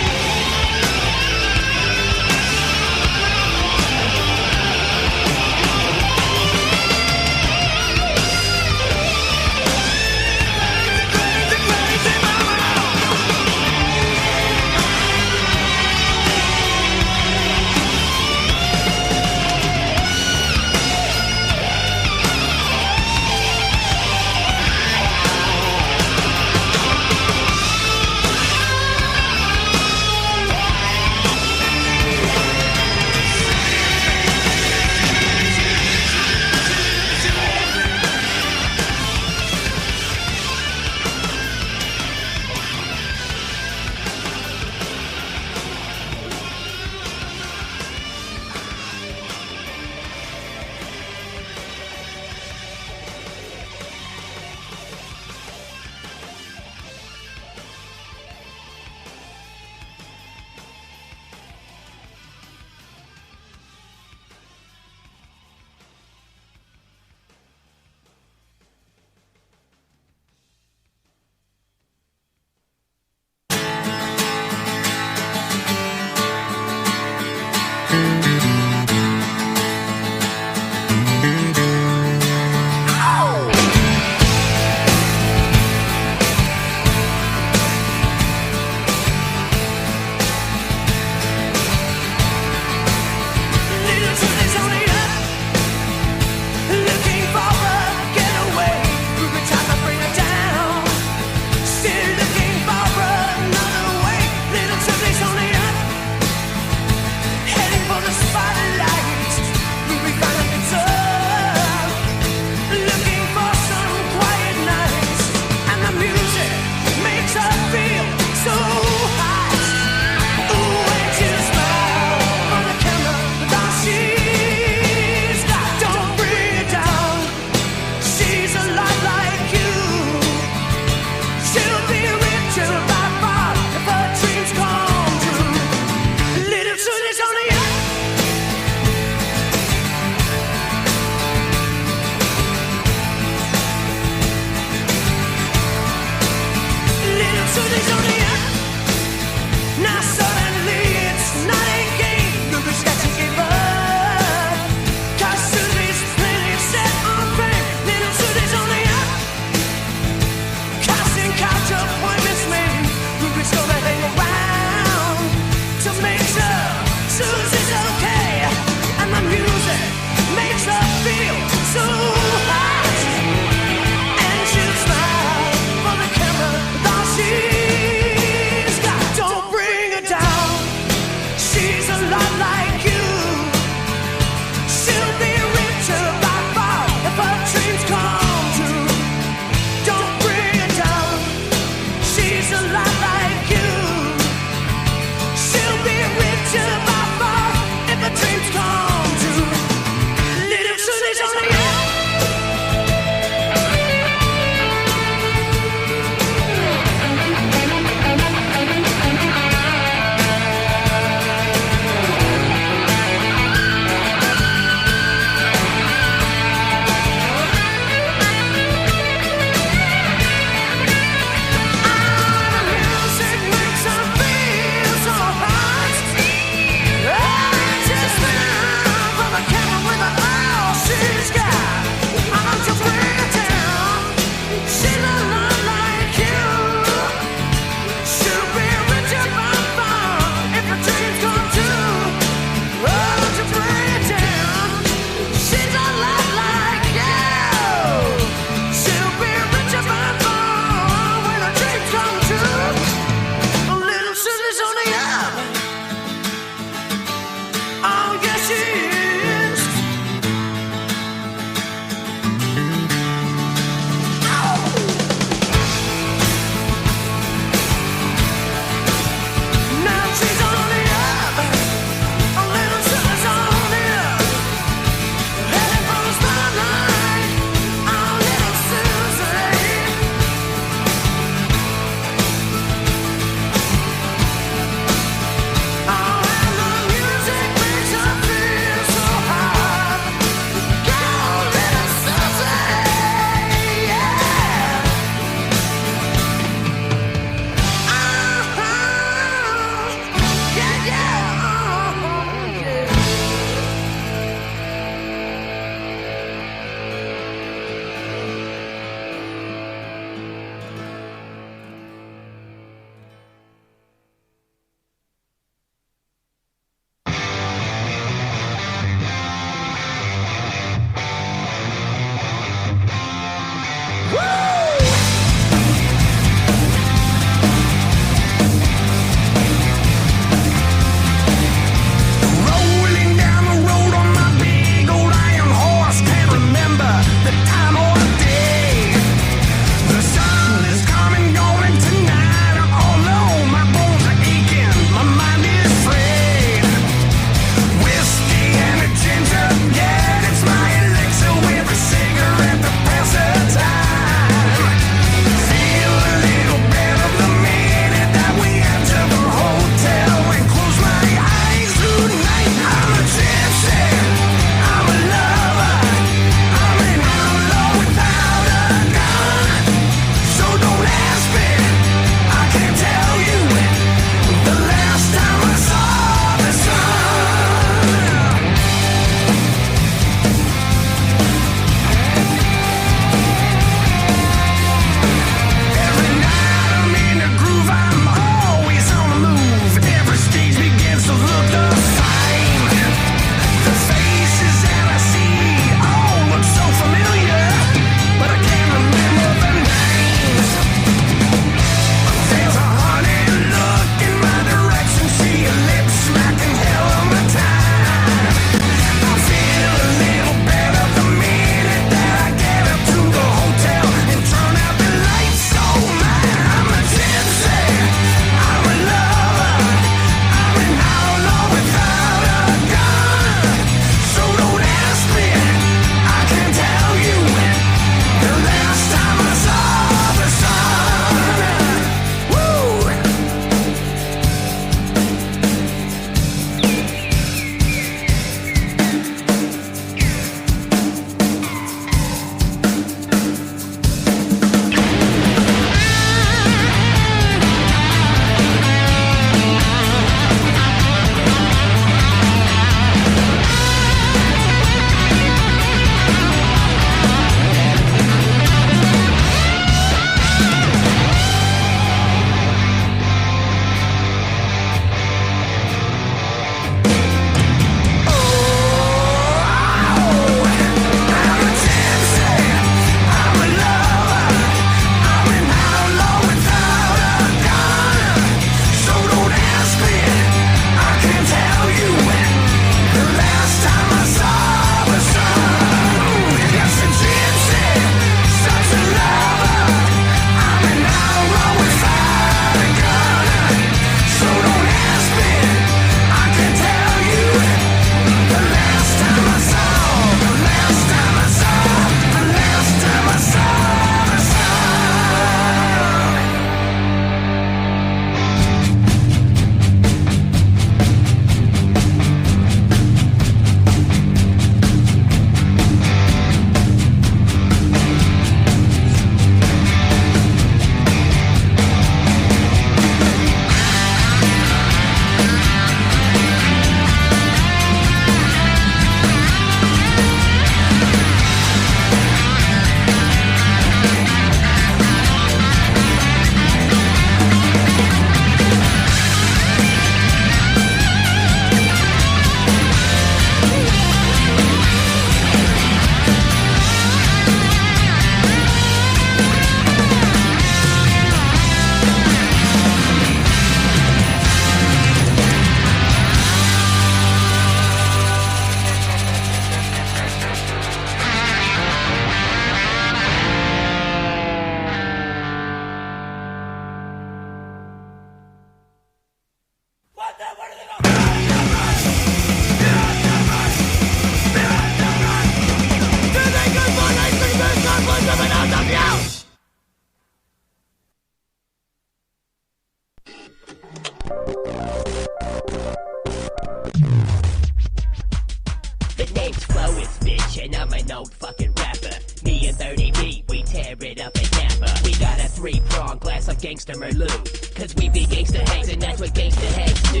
attention, I'm an old fucking rapper. Me and 30B, we tear it up in Tampa. We got a 3-prong glass of gangster Merlot. Cause we be gangster heads and that's what gangster heads do.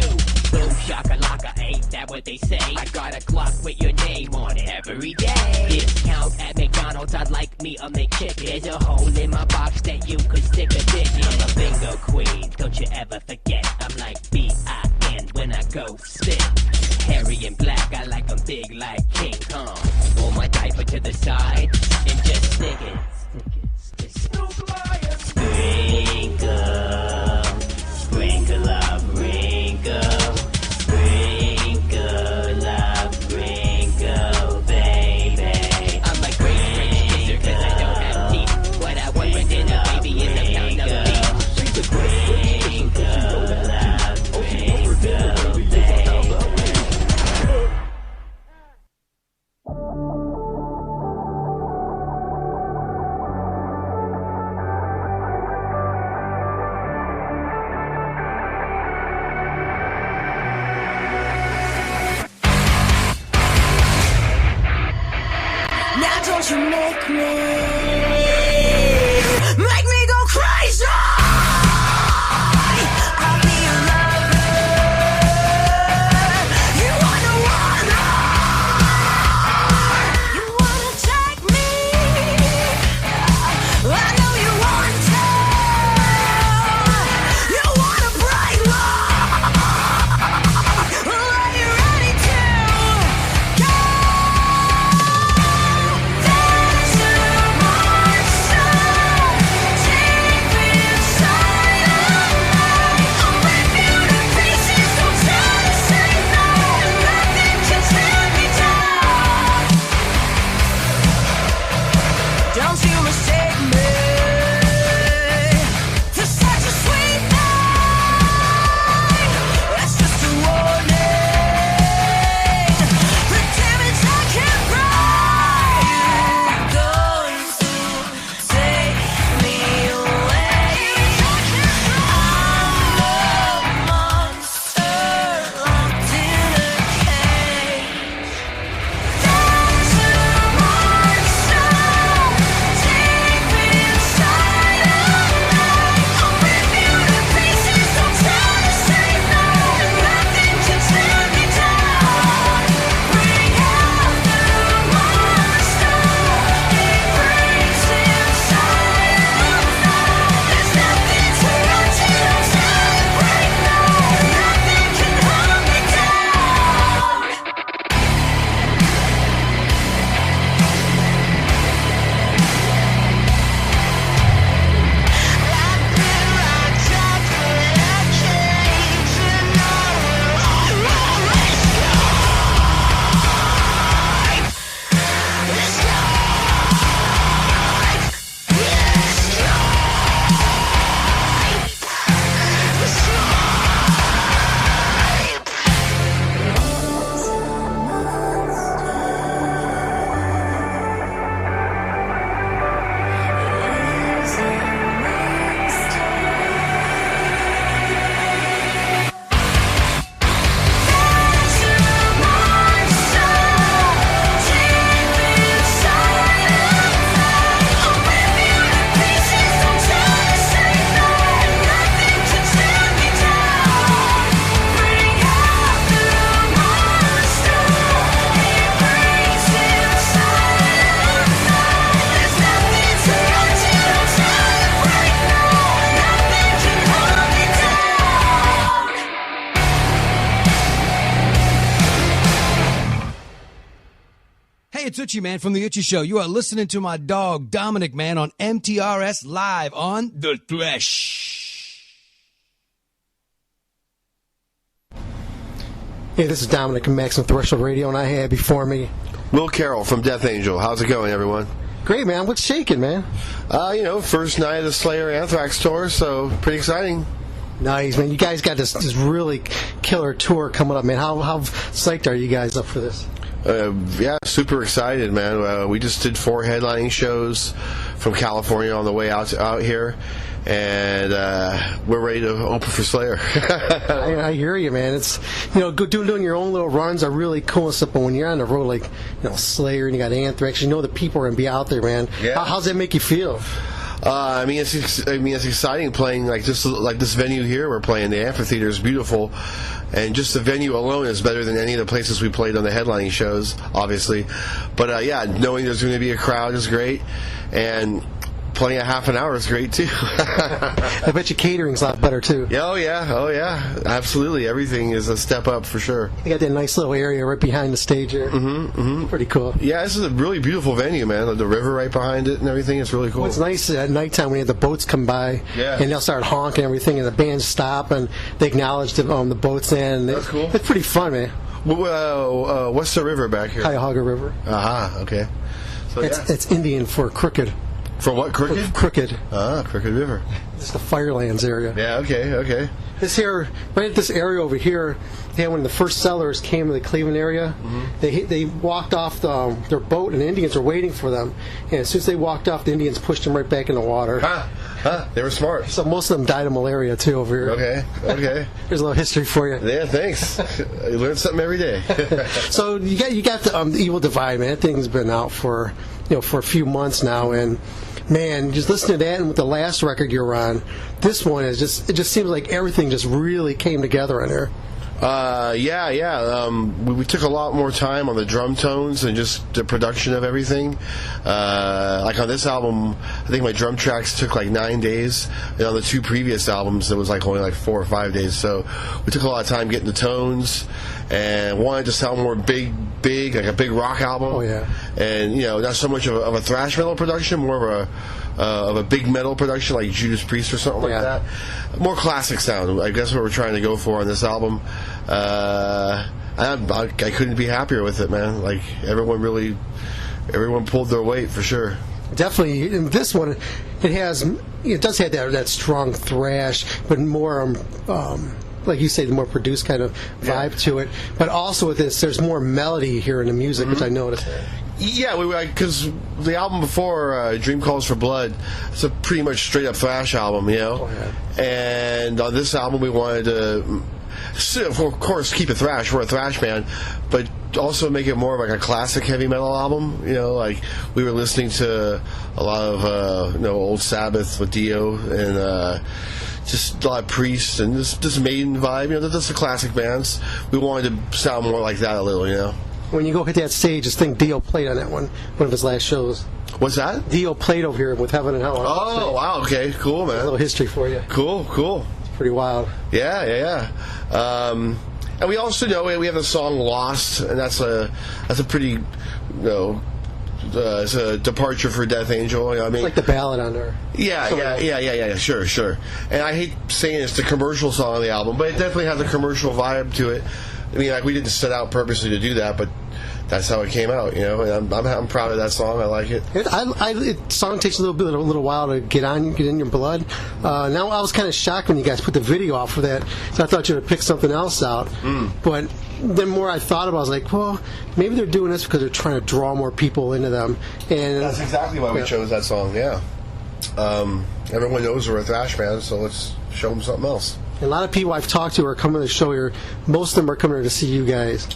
Boom shakalaka, ain't that what they say? I got a clock with your name on it every day. Discount at McDonald's, I'd like me a McChicken. There's a hole in my box that you could stick a dick in. I'm a bingo queen, don't you ever forget. I'm like B-I-N when I go spit. Hairy and black, I like them big like King Kong. Pull my diaper to the side and just stick it. Sprinkle up, wrinkle. Sprinkle up, wrinkle, baby. I'm like great French kisser cause I don't have teeth. What I want for dinner, baby, is a pound of beef. Sprinkle up, wrinkle, baby. Now don't you make me go crazy. I'll be a lover. You wanna you wanna take me. I know you want to. You wanna break me. Are you ready to go? Don't you mistake me for such a sweet night. That's just a warning. The damage I can write. Going to take me away. I'm a monster locked in a cage. There's a monster. It's Uchi Man from The Uchi Show. You are listening to my dog, Dominic Man, on MTRS Live on The Thresh. Hey, this is Dominic from Maximum Threshold Radio, and I have before me Will Carroll from Death Angel. How's it going, everyone? Great, man. What's shaking, man? First night of the Slayer Anthrax tour, so pretty exciting. Nice, man. You guys got this really killer tour coming up, man. How psyched are you guys up for this? Yeah, super excited, man. We just did 4 headlining shows from California on the way out here, and we're ready to open for Slayer. I hear you, man. It's doing your own little runs are really cool and stuff. But when you're on the road, like Slayer and you got Anthrax, the people are gonna be out there, man. Yeah. How's that make you feel? It's exciting playing like this venue here. We're playing. The amphitheater is beautiful, and just the venue alone is better than any of the places we played on the headlining shows, obviously. But knowing there's going to be a crowd is great, and playing a half an hour is great too. I bet your catering's a lot better too. Oh yeah, absolutely. Everything is a step up for sure. You got that nice little area right behind the stage here. Pretty cool. Yeah, this is a really beautiful venue, man. The river right behind it and everything. It's really cool. Well, it's nice at nighttime when you have the boats come by, and they'll start honking and everything, and the bands stop and they acknowledge the boats. And that's cool. It's pretty fun, man. What's the river back here? Cuyahoga River. Aha, okay. So it's Indian for crooked. For what, crooked? Crooked. Crooked River. It's the Firelands area. Yeah, okay. This here, right at this area over here, when the first settlers came to the Cleveland area, they walked off their boat, and the Indians were waiting for them. And as soon as they walked off, the Indians pushed them right back in the water. They were smart. So most of them died of malaria, too, over here. Okay. There's a little history for you. Yeah, thanks. You learn something every day. So you got the Evil Divide, man. That thing's been out for a few months now, and man, just listening to that, and with the last record you're on, this one is it just seems like everything just really came together in there. We took a lot more time on the drum tones and just the production of everything. Like on this album, I think my drum tracks took like 9 days. And on the two previous albums, it was like only like 4 or 5 days. So we took a lot of time getting the tones and wanted to sound more big, like a big rock album. Oh yeah. And not so much of a thrash metal production, more of a big metal production like Judas Priest or something like that. More classic sound. I guess what we're trying to go for on this album. I couldn't be happier with it, man. Like everyone pulled their weight for sure. Definitely, in this one, it does have that strong thrash, but more like you say, the more produced kind of vibe to it. But also with this, there's more melody here in the music, which I noticed. Yeah, because the album before, Dream Calls for Blood, it's a pretty much straight up thrash album, And on this album, we wanted to, of course, keep it thrash. We're a thrash band, but also make it more of like a classic heavy metal album. Like we were listening to a lot of old Sabbath with Dio and. Just a lot of Priest and this Maiden vibe, that's the classic bands. We wanted to sound more like that a little, When you go hit that stage, just think Dio played on that one of his last shows. What's that? Dio played over here with Heaven and Hell. Oh, wow, okay, cool, man. A little history for you. Cool. It's pretty wild. Yeah. And we also know we have the song Lost, and that's a pretty, it's a departure for Death Angel. I mean, it's like the ballad on there. Yeah. Sure. And I hate saying it's the commercial song on the album, but it definitely has a commercial vibe to it. I mean, like we didn't set out purposely to do that, but that's how it came out. And I'm proud of that song. I like it. Song takes a little while to get in your blood. Now I was kind of shocked when you guys put the video off for that, so I thought you would pick something else out. But the more I thought about it, I was like, well, maybe they're doing this because they're trying to draw more people into them. And that's exactly why we chose that song. Yeah. Everyone knows we're a thrash band, so let's show them something else. And a lot of people I've talked to are coming to the show here. Most of them are coming here to see you guys.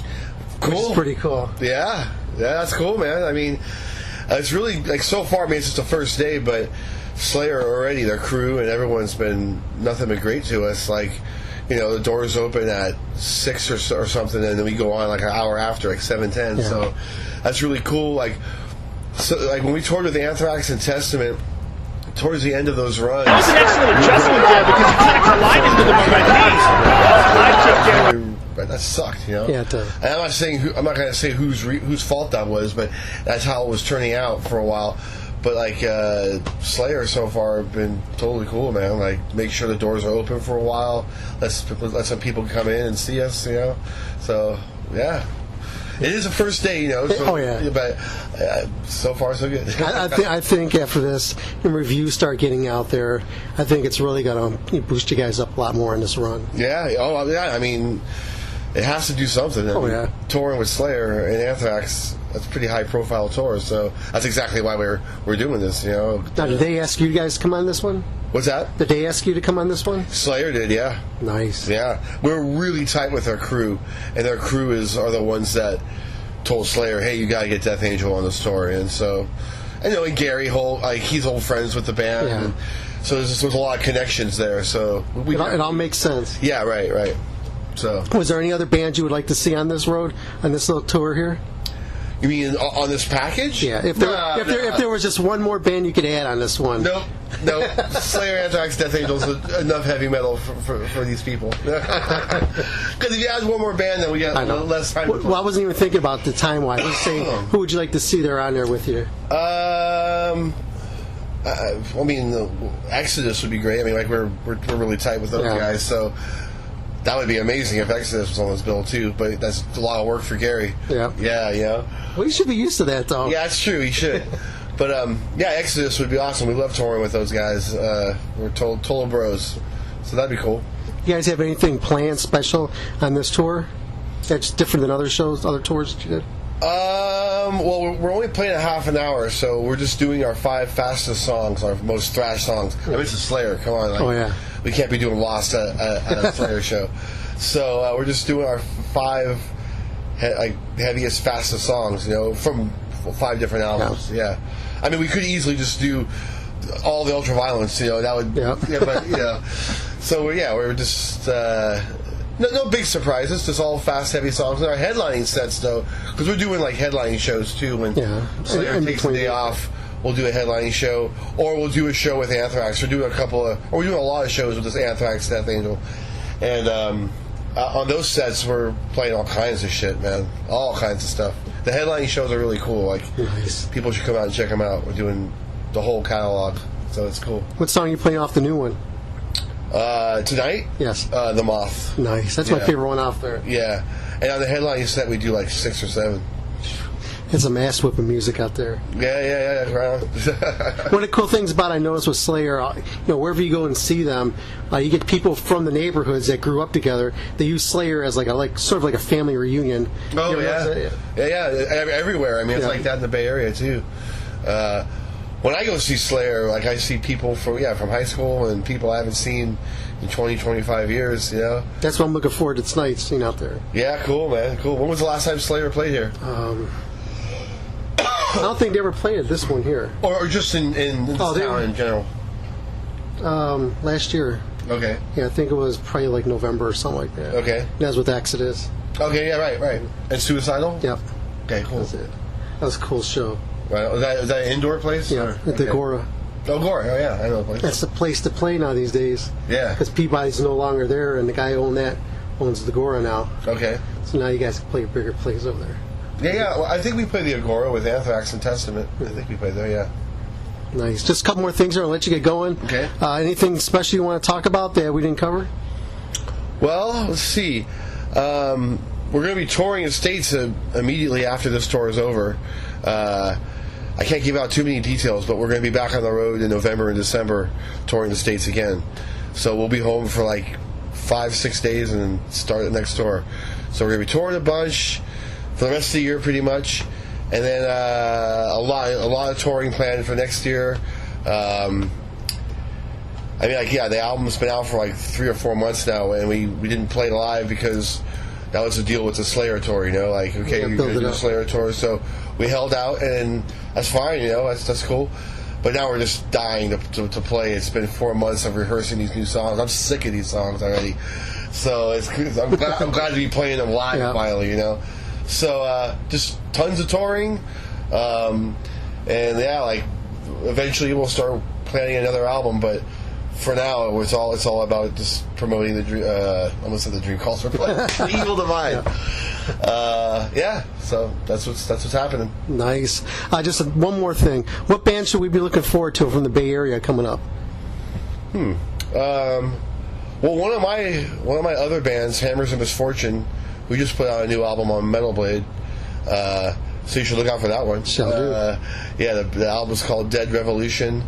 Cool. Which is pretty cool. Yeah, that's cool, man. I mean, it's really, like, so far, it's just the first day, but Slayer already, their crew, and everyone's been nothing but great to us. Like, the doors open at 6 or something, and then we go on like an hour after, like 7:10. Yeah. So that's really cool. Like when we toured with Anthrax and Testament, towards the end of those runs, that was an excellent adjustment there because you kind of collided with them on my knees. That sucked, Yeah, it does. And I'm not going to say whose fault that was, but that's how it was turning out for a while. But like Slayer so far have been totally cool, man. Like make sure the doors are open for a while. Let some people come in and see us, So yeah. It is a first day, So, but so far, so good. I think after this, and reviews start getting out there, I think it's really going to boost you guys up a lot more in this run. Yeah. Oh, yeah. I mean, it has to do something. I mean, yeah. Touring with Slayer and Anthrax, that's a pretty high-profile tour, so that's exactly why we're doing this, you know. Now, did they ask you guys to come on this one? What's that? Did they ask you to come on this one? Slayer did, yeah. Nice. Yeah. We're really tight with our crew, and our crew are the ones that told Slayer, hey, you got to get Death Angel on this tour, and so... And, and Gary Holt, he's old friends with the band, and so there's a lot of connections there, so... It all makes sense. Yeah, right. So, was there any other bands you would like to see on this road, on this little tour here? You mean on this package? Yeah. If there was just one more band you could add on this one. Nope. Slayer, Anthrax, Death Angels, enough heavy metal for these people. Because if you add one more band, then we got less time. Well, I wasn't even thinking about the time wise. I was saying, who would you like to see there on there with you? I mean, Exodus would be great. I mean, we're really tight with those guys, so. That would be amazing if Exodus was on this bill too, but that's a lot of work for Gary. Yeah. Yeah. Well, you should be used to that, though. Yeah, that's true. He should. But Exodus would be awesome. We love touring with those guys. We're total bros, so that'd be cool. You guys have anything planned special on this tour that's different than other tours that you did? Well, we're only playing a half an hour, so we're just doing our 5 fastest songs, our most thrash songs. I mean, it's a Slayer. Come on, we can't be doing Lost at a Slayer show. So we're just doing our 5 heaviest, fastest songs, from 5 different albums. Yeah. I mean, we could easily just do all the Ultraviolence, that would... but, so, we're just... No big surprises, just all fast, heavy songs. And our headlining sets, though, because we're doing, headlining shows, too. When Slayer takes a day off, we'll do a headlining show, or we'll do a show with Anthrax. We're doing we're doing a lot of shows with this Anthrax, Death Angel. And on those sets, we're playing all kinds of shit, man. All kinds of stuff. The headlining shows are really cool. Nice. People should come out and check them out. We're doing the whole catalog, so it's cool. What song are you playing off the new one? Tonight? Yes. The Moth. Nice. That's my favorite one off there. Yeah. And on the headlining set, we do 6 or 7. It's some ass whipping music out there. Yeah. Right. One of the cool things about I noticed with Slayer, wherever you go and see them, you get people from the neighborhoods that grew up together. They use Slayer as sort of like a family reunion. Oh yeah. Everywhere. I mean, it's like that in the Bay Area too. When I go see Slayer, I see people from high school and people I haven't seen in 20, 25 years, That's what I'm looking forward to tonight, seeing out there. Yeah, cool, man, cool. When was the last time Slayer played here? I don't think they ever played at this one here. Or just in this town in general? Last year. Okay. Yeah, I think it was probably November or something like that. Okay. That was with Exodus. Okay, yeah, right. And Suicidal? Yep. Okay, cool. That's it. That was a cool show. Right. Was that an indoor place? Yeah, at the Agora. Oh, Agora. Oh, yeah, I know the place. That's the place to play now these days. Yeah. Because Peabody's no longer there, and the guy who owns the Agora now. Okay. So now you guys can play a bigger place over there. Yeah. Well, I think we played the Agora with Anthrax and Testament. I think we played there, yeah. Nice. Just a couple more things here. I'll let you get going. Okay. Anything special you want to talk about that we didn't cover? Well, let's see. We're going to be touring the States immediately after this tour is over. I can't give out too many details, but we're going to be back on the road in November and December touring the States again. So we'll be home for 5-6 days and then start the next tour. So we're going to be touring a bunch for the rest of the year pretty much. And then a lot of touring planned for next year. The album's been out for 3 or 4 months now, and we didn't play it live because that was the deal with the Slayer tour, you're going to do a Slayer tour. So we held out, and that's fine, that's cool. But now we're just dying to play. It's been 4 months of rehearsing these new songs. I'm sick of these songs already. So I'm glad to be playing them live finally, So just tons of touring, and eventually we'll start planning another album. But for now, it's all about just promoting the almost said the Dream Calls for Play, the Evil Divine. So that's what's happening. Nice. Just one more thing. What band should we be looking forward to from the Bay Area coming up? Well, one of my other bands, Hammers of Misfortune, we just put out a new album on Metal Blade, so you should look out for that one. Shall do. The album's called Dead Revolution.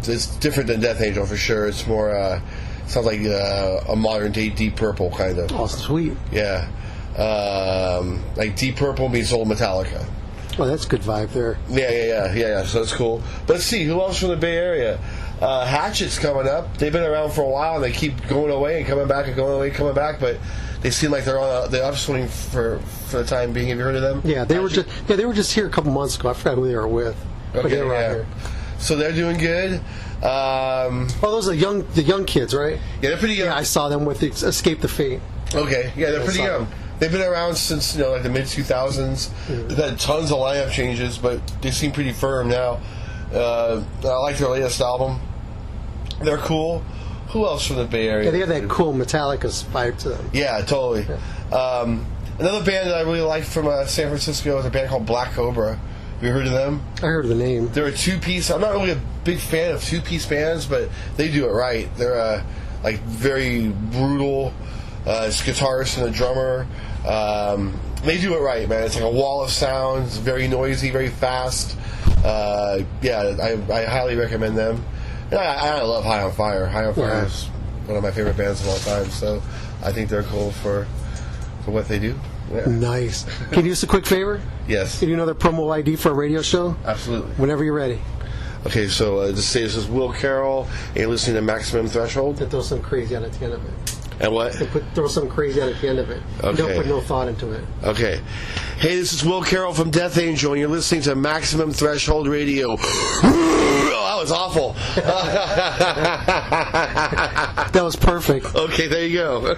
It's different than Death Angel for sure. It's more Sounds like a modern day Deep Purple kind of. Oh, sweet. Yeah. Like Deep Purple meets old Metallica. Oh, that's a good vibe there. Yeah. So that's cool. But let's see, who else from the Bay Area? Hatchet's coming up. They've been around for a while, and they keep going away and coming back and going away and coming back, but they seem like they're on the upswing for the time being. Have you heard of them? Yeah, they were just here a couple months ago. I forgot who they were with. But they were out here. So they're doing good. Those are the young kids, right? Yeah, they're pretty young. Yeah, I saw them with Escape the Fate. Okay, yeah, they're pretty young. They've been around since like the mid 2000s. They've had tons of lineup changes, but they seem pretty firm now. I like their latest album. They're cool. Who else from the Bay Area? Yeah, they have that cool Metallica vibe to them. Yeah, totally. Yeah. Another band that I really like from San Francisco is a band called Black Cobra. Have you heard of them? I heard of the name. They're a two-piece. I'm not really a big fan of two-piece bands, but they do it right. They're like very brutal. It's a guitarist and a drummer. They do it right, man. It's like a wall of sounds, very noisy, very fast. I highly recommend them. And I love High on Fire. High on Fire is one of my favorite bands of all time, so I think they're cool for what they do. Yeah. Nice. Can you do us a quick favor? Yes. Can you do another promo ID for a radio show? Absolutely. Whenever you're ready. Okay, so just say this is Will Carroll, and you're listening to Maximum Threshold. And throw some crazy out at the end of it. And what? Throw some crazy out at the end of it. Okay. Don't put no thought into it. Okay. Hey, this is Will Carroll from Death Angel, and you're listening to Maximum Threshold Radio. Oh, that was awful. That was perfect. Okay, there you go.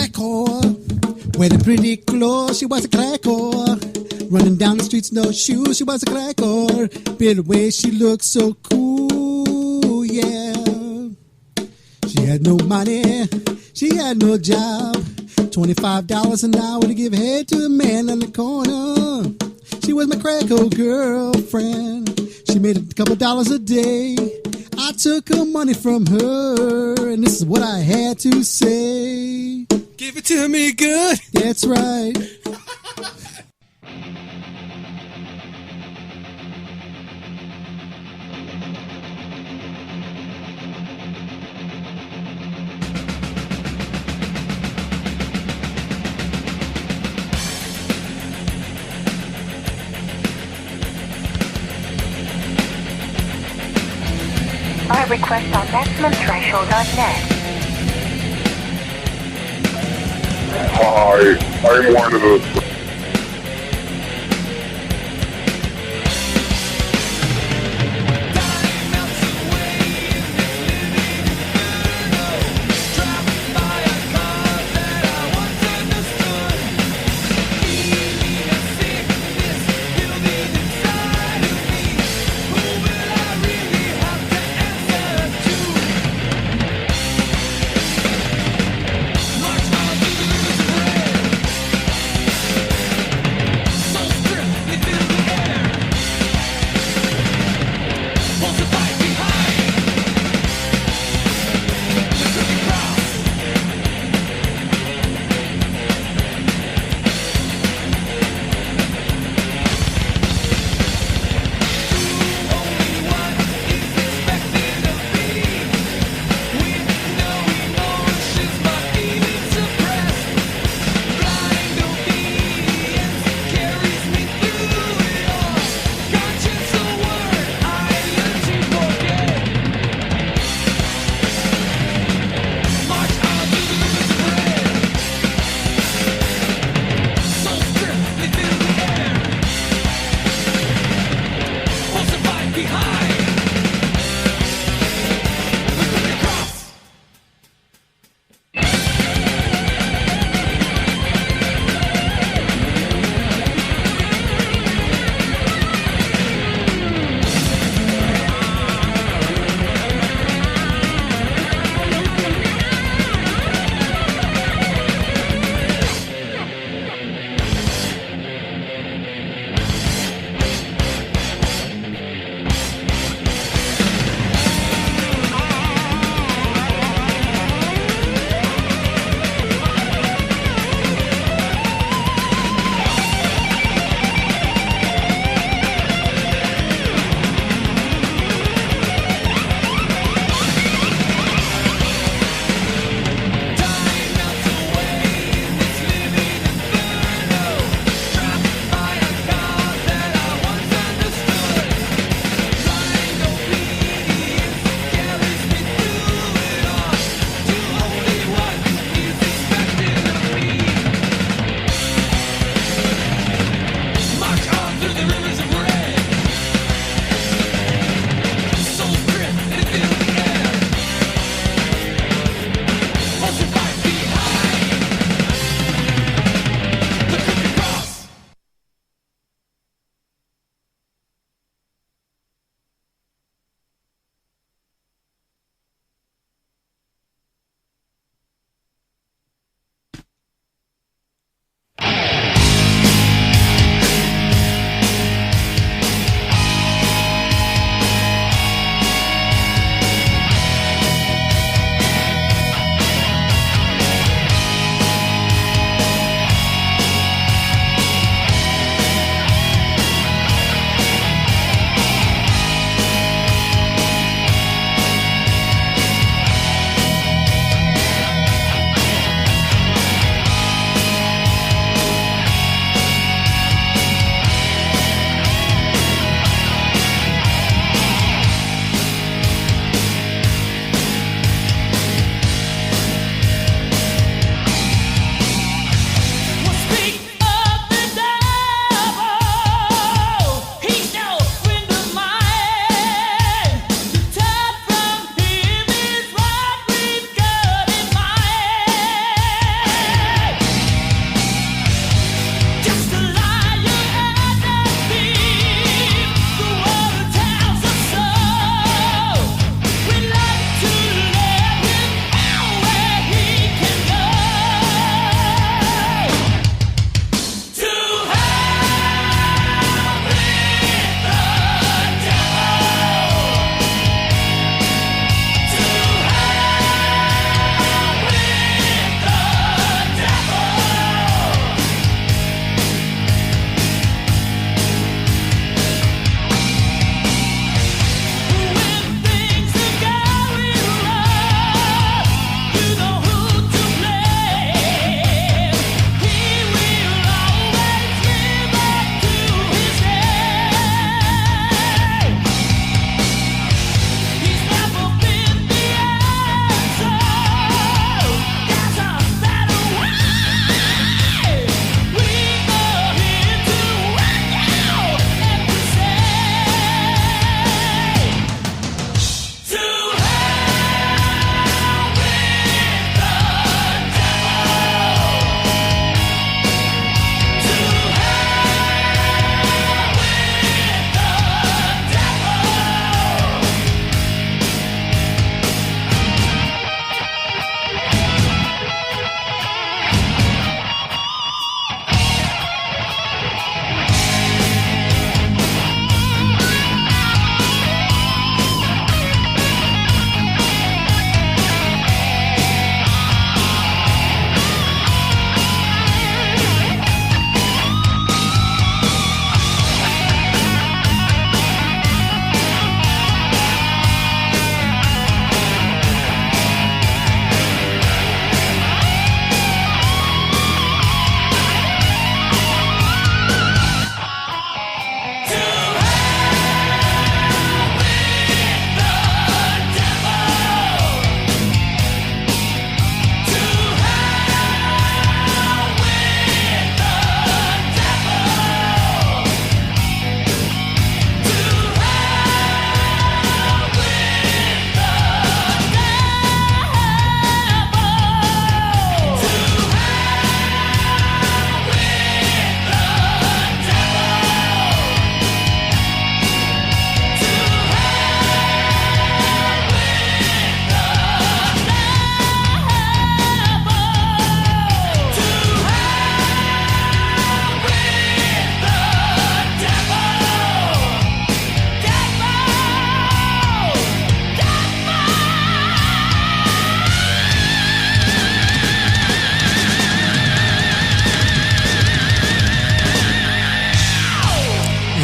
crack whore. Wearing pretty clothes, she was a crack whore. Running down the streets, no shoes, she was a crack whore. But the way she looked so cool, yeah. She had no money, she had no job. $25 an hour to give head to a man on the corner. She was my crack whore girlfriend. She made a couple dollars a day. I took her money from her, and this is what I had to say. Give it to me good. That's right. Buy request on MaximumThreshold.net. Hi, I'm one of the...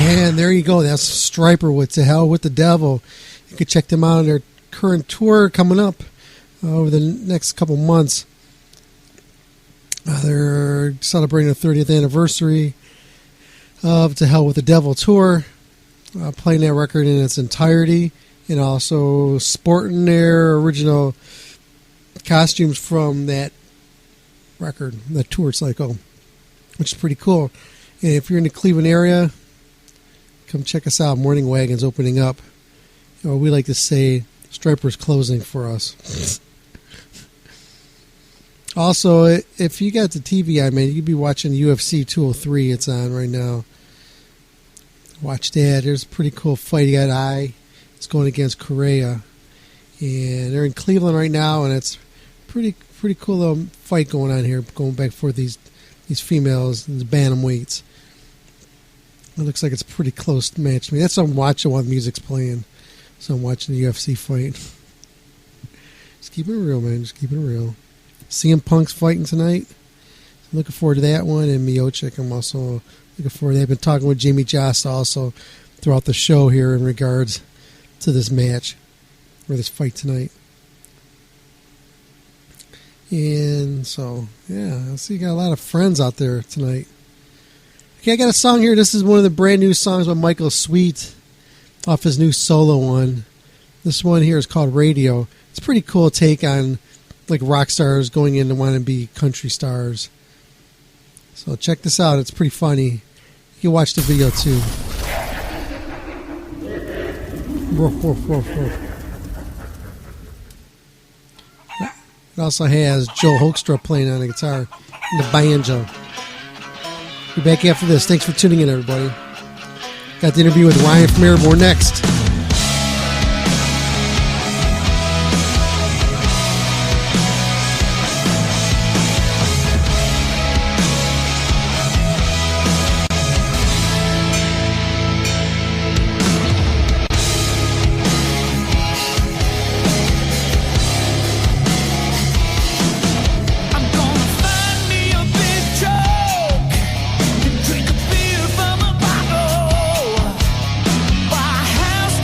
And there you go. That's Striper with To Hell with the Devil. You can check them out on their current tour coming up over the next couple months. They're celebrating the 30th anniversary of To Hell with the Devil tour, playing that record in its entirety, and also sporting their original costumes from that record, that tour cycle, which is pretty cool. And if you're in the Cleveland area, come check us out. Morning Wagon's opening up. Or we like to say, Striper's closing for us. Also, if you got the TV on, man, you'd be watching UFC 203. It's on right now. Watch that. There's a pretty cool fight. You got I. It's going against Correa. And they're in Cleveland right now, and it's pretty cool little fight going on here, going back for these females, the bantamweights. It looks like it's a pretty close match. I mean, that's what I'm watching while the music's playing. So I'm watching the UFC fight. Just keep it real, man. Just keep it real. CM Punk's fighting tonight. I'm looking forward to that one. And Miocic, I'm also looking forward to that. I've been talking with Jamie Jost also throughout the show here in regards to this match, or this fight tonight. And so, yeah, I see you got a lot of friends out there tonight. Okay, I got a song here. This is one of the brand new songs by Michael Sweet off his new solo one. This one here is called Radio. It's a pretty cool take on like rock stars going in to want to be country stars. So check this out. It's pretty funny. You can watch the video too. It also has Joe Hoekstra playing on the guitar and the banjo. Be back after this. Thanks for tuning in, everybody. Got the interview with Ryan from Airborne next. Drink a beer from a bottle, buy a house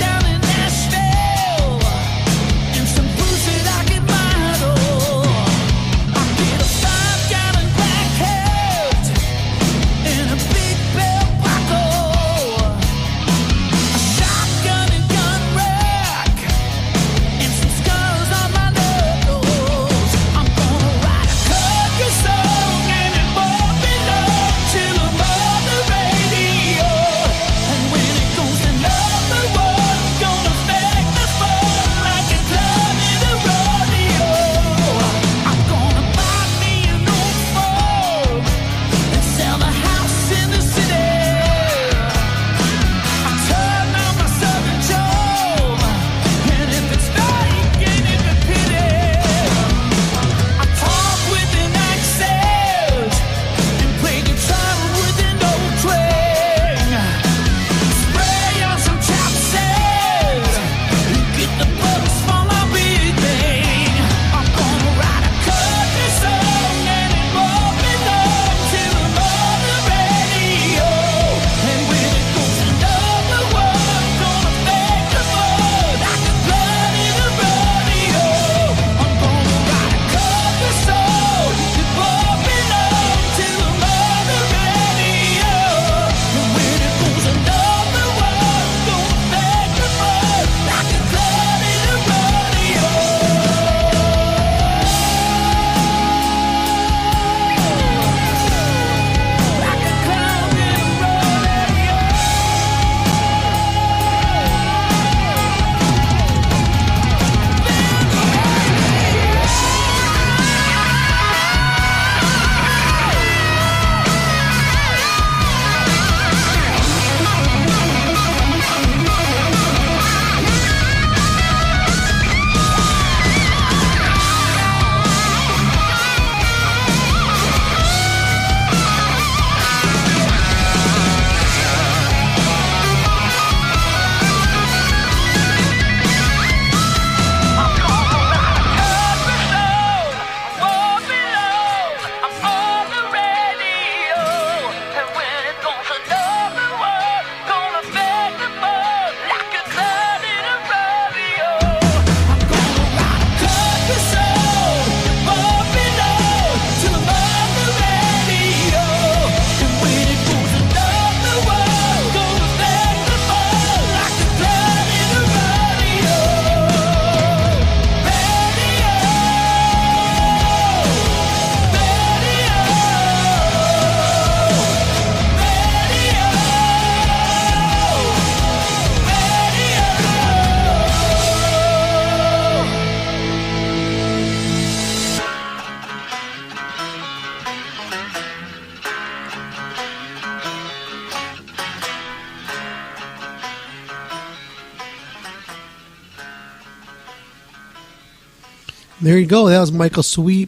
There you go. That was Michael Sweet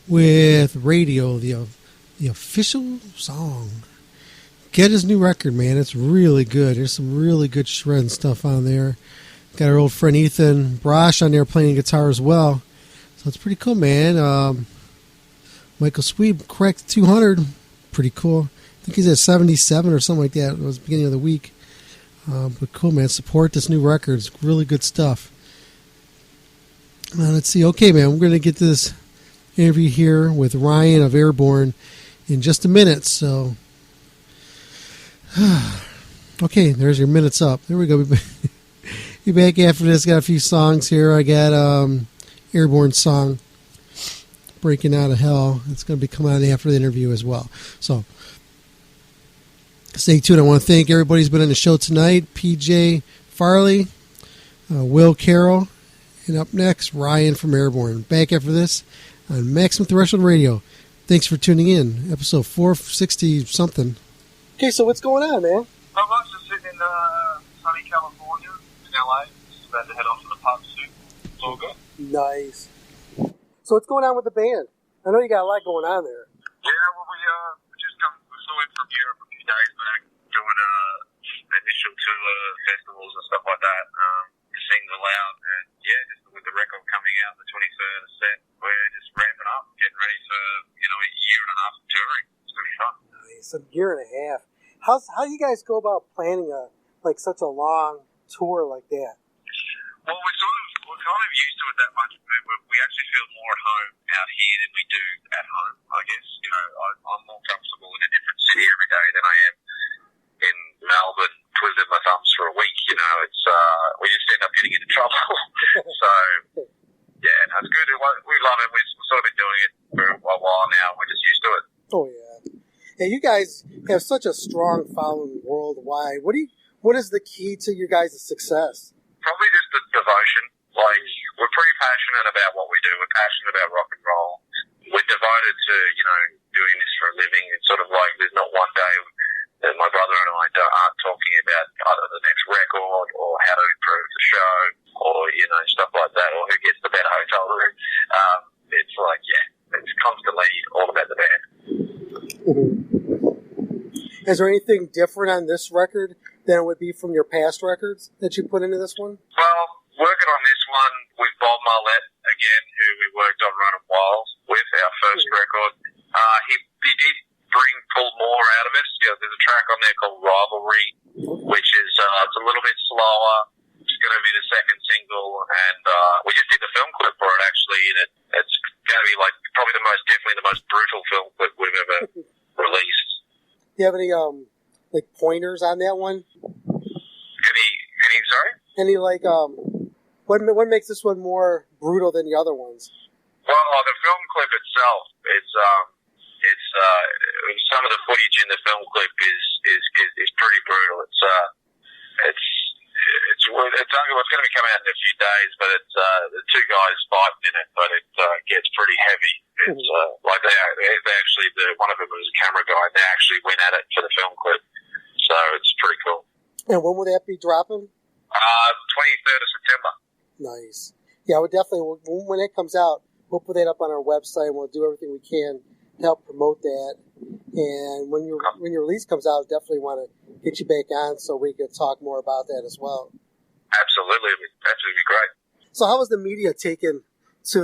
with Radio, the official song. Get his new record, man. It's really good. There's some really good shred stuff on there. Got our old friend Ethan Brosh on there playing guitar as well. So it's pretty cool, man. Michael Sweet cracked 200. Pretty cool. I think he's at 77 or something like that. It was the beginning of the week. But cool, man. Support this new record. It's really good stuff. Let's see. Okay, man. We're going to get to this interview here with Ryan of Airborne in just a minute. So, okay, there's your minutes up. There we go. Be back after this. Got a few songs here. I got Airborne song, Breaking Out of Hell. It's going to be coming out after the interview as well. So, stay tuned. I want to thank everybody who's been on the show tonight. PJ Farley, Will Carroll, and up next, Ryan from Airborne. Back after this on Maximum Threshold Radio. Thanks for tuning in. Episode 460-something. Okay, so what's going on, man? Not much. Just sitting in sunny California, in LA. Just about to head off to the pub soon. It's all good. Nice. So what's going on with the band? I know you got a lot going on there. Yeah, well, we flew in from Europe a few days back, doing initial tour festivals and stuff like that. Single out, and yeah, just with the record coming out the 23rd set, we're just ramping up, getting ready for a year and a half of touring. It's gonna be fun. Nice, a year and a half. How do you guys go about planning such a long tour like that? Well, we're kind of used to it that much. We actually feel more at home out here than we do at home. I guess I'm more comfortable in a different city every day than I am in Melbourne, twiddling my thumbs for a week. It's we just end up getting into trouble. So yeah, that's good. We love it. We've sort of been doing it for a while now. We're just used to it. Oh yeah. Yeah, you guys have such a strong following worldwide. What is the key to your guys' success? Probably just the devotion. Like, we're pretty passionate about what we do. We're passionate about rock and roll. We're devoted to doing this for a living. It's sort of like there's not one day that my brother and I aren't talking about either the next record or how to improve the show or, stuff like that, or who gets the better hotel room. It's like, yeah, it's constantly all about the band. Is there anything different on this record than it would be from your past records that you put into this one? Well, working on this one with Bob Marlette again, who we worked on Running Wild with, our first record, he did pull more out of us. There's a track on there called Rivalry, which is it's a little bit slower. It's going to be the second single, and we just did the film clip for it actually, and it's going to be probably definitely the most brutal film clip we've ever released. Do you have any pointers on that one? Any sorry? Any what makes this one more brutal than the other ones? Well, the film clip itself, it's some of the footage in the film clip is pretty brutal. It's going to be coming out in a few days, but it's the two guys fighting in it, but it gets pretty heavy. It's they actually one of them was a camera guy. They actually went at it for the film clip, so it's pretty cool. And when will that be dropping? 23rd of September. Nice. Yeah, we definitely when it comes out, we'll put that up on our website, and we'll do everything we can to help promote that. And when your release comes out, definitely want to get you back on so we can talk more about that as well. Absolutely, that would be great. So, how was the media taken to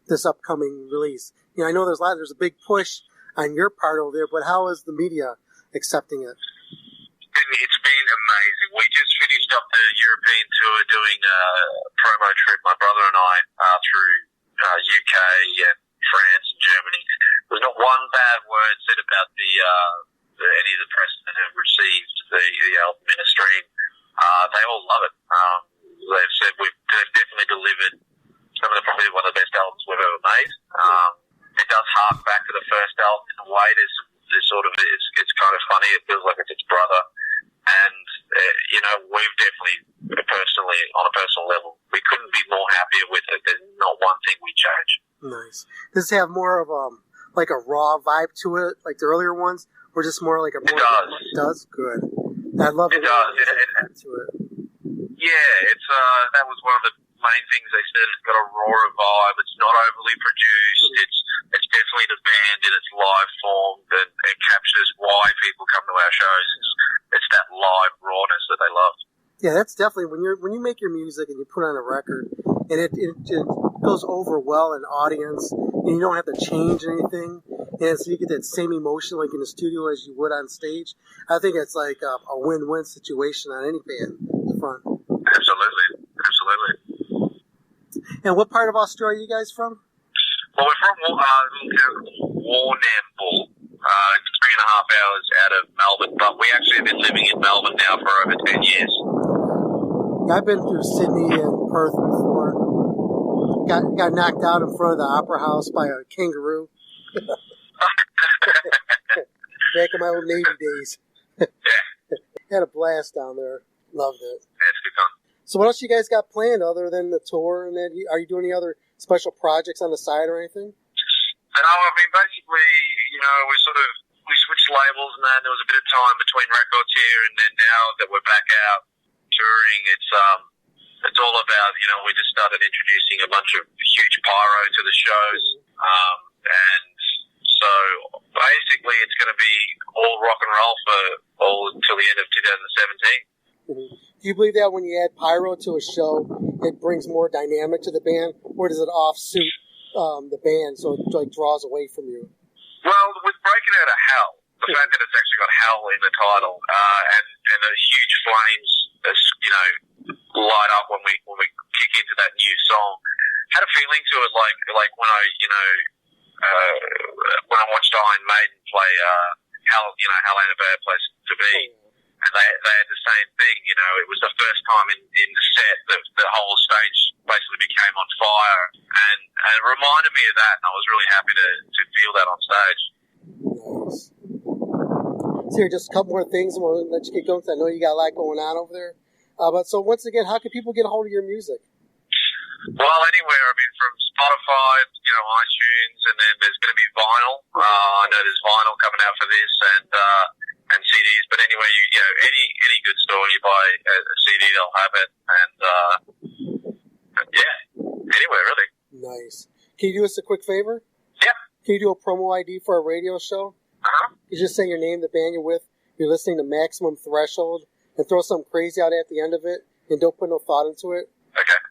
this upcoming release? I know there's a big push on your part over there, but how is the media accepting it? It's been amazing. We just finished up the European tour doing a promo trip, my brother and I, through UK and France and Germany. There's not one bad word said about any of the press that have received the album in a stream. They all love it. They've said we've definitely delivered probably one of the best albums we've ever made. It does hark back to the first album in a way. It's kind of funny. It feels like it's its brother. And, we've definitely, personally, on a personal level, we couldn't be more happier with it. There's not one thing we change. Nice. Does it have more of a raw vibe to it, like the earlier ones, or just more like a... It does. It does? Good. I love it. It does. To it. Yeah, that was one of the main things they said. It's got a rawer vibe. It's not overly produced. It's definitely the band in its live form, and it captures why people come to our shows. It's that live rawness that they love. Yeah, that's definitely when you make your music and you put on a record, and it goes over well in audience, and you don't have to change anything, and so you get that same emotion like in the studio as you would on stage. I think it's like a win-win situation on any band front. Absolutely. And what part of Australia are you guys from? Well, we're from a little town called Warrnambool. It's 3.5 hours out of Melbourne, but we actually have been living in Melbourne now for over 10 years. I've been through Sydney and Perth before. Got knocked out in front of the Opera House by a kangaroo. Back in my old Navy days. Had a blast down there. Loved it. Yeah, it's good fun. So what else you guys got planned other than the tour? And then are you doing any other special projects on the side or anything? No, I mean, basically, we switched labels, and then there was a bit of time between records here, and then now that we're back out touring, it's all about, we just started introducing a bunch of huge pyro to the shows, and so basically it's going to be all rock and roll for all until the end of 2017. Do you believe that when you add pyro to a show, it brings more dynamic to the band, or does it offsuit the band so it like draws away from you? Well, with Breaking Out of Hell, the fact that it's actually got hell in the title, and the huge flames, light up when we kick into that new song, had a feeling to it like when I watched Iron Maiden play Hell Ain't a Bad Place to Be. And they had the same thing, it was the first time in the set that the whole stage basically became on fire, and it reminded me of that, and I was really happy to feel that on stage. Nice. So here, just a couple more things, and we'll let you get going, because I know you got a lot going on over there. But so once again, how can people get a hold of your music? Well, anywhere, from Spotify, iTunes, and then there's going to be vinyl. I know there's vinyl coming out for this, and CDs, but anyway, any good store you buy a CD, they'll have it, and anywhere really. Nice. Can you do us a quick favor? Yeah. Can you do a promo ID for a radio show? You just say your name, the band you're with, you're listening to Maximum Threshold, and throw something crazy out at the end of it, and don't put no thought into it. Okay.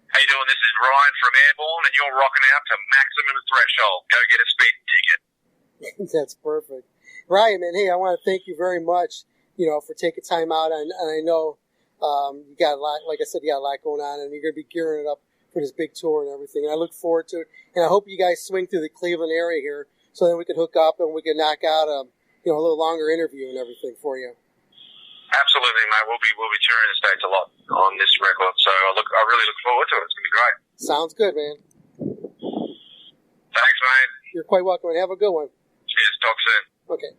How you doing? This is Ryan from Airborne, and you're rocking out to Maximum Threshold. Go get a speeding ticket. That's perfect. Ryan, man, hey, I want to thank you very much, for taking time out. And I know you got a lot, like I said, you got a lot going on, and you're going to be gearing it up for this big tour and everything. And I look forward to it. And I hope you guys swing through the Cleveland area here so then we can hook up and we can knock out a little longer interview and everything for you. Absolutely, mate. We'll be touring the States a lot on this record, so I really look forward to it. It's going to be great. Sounds good, man. Thanks, mate. You're quite welcome, and have a good one. Cheers. Talk soon. Okay.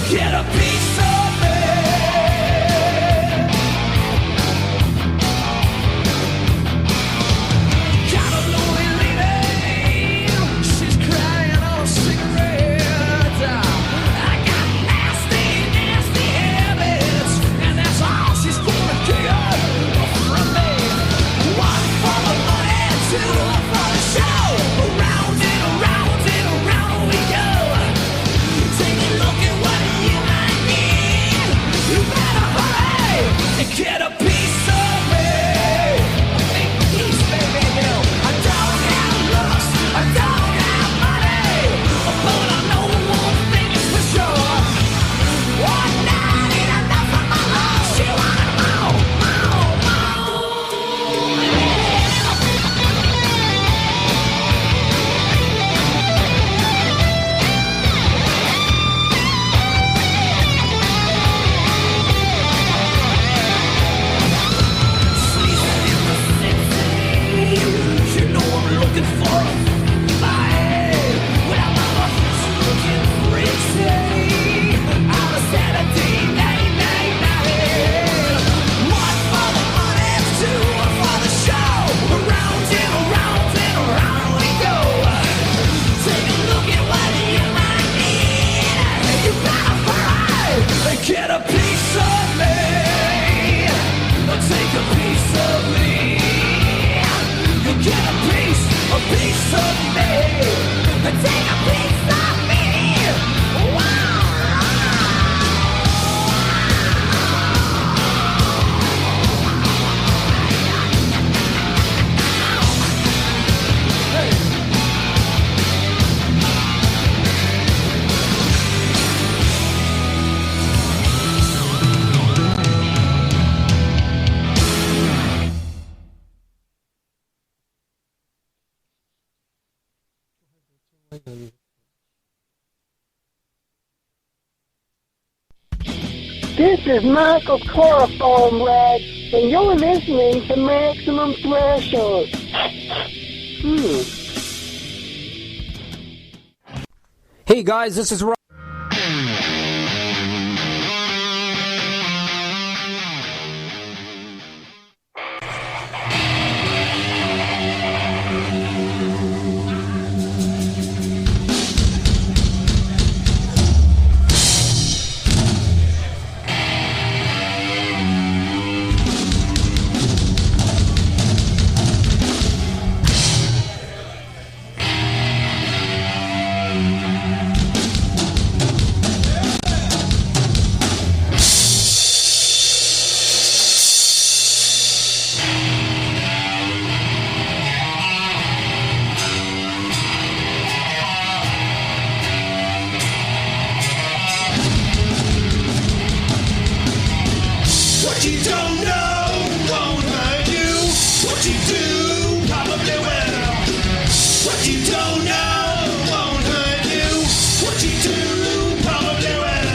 Get a piece of me. Got a lonely lady, she's crying on a cigarette. I got nasty, nasty habits, and that's all she's gonna get from me. One for the money, two for the show. Around and around and around we go. Take a look at what you might need. You better hurry and get a piece of me. A big piece, baby. You know, I don't have looks, I don't have money, but I know one thing is for sure. One night ain't enough for my love. She wanted more, more, more. You know I'm looking for a fight. Well, I'm looking crazy. I'm a Saturday night, night, night. One for the money, two for the show. Around and around and around we go. Take a look at what you might need. You better hurry and get a piece of me. Take a piece of me. You get a piece of me. Take a piece of me. Wow. This is Michael Chloroform Rag, and you're listening to Maximum Threshold. Hey guys, this is Rob. What you don't know won't hurt you. What you do probably will. What you don't know won't hurt you. What you do probably will.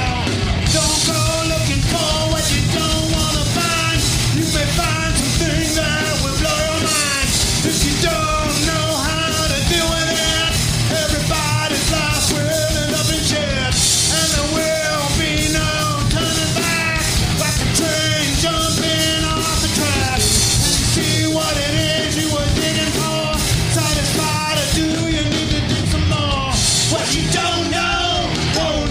Don't go looking for what you don't want to find. You may find something that will blow your mind. If you don't know how to deal with it, everybody's life will end up in shit. And there will be no turning back. Like a train jumping off the track. And see what it is you were digging for. Satisfied or do you need to dig some more? What you don't know won't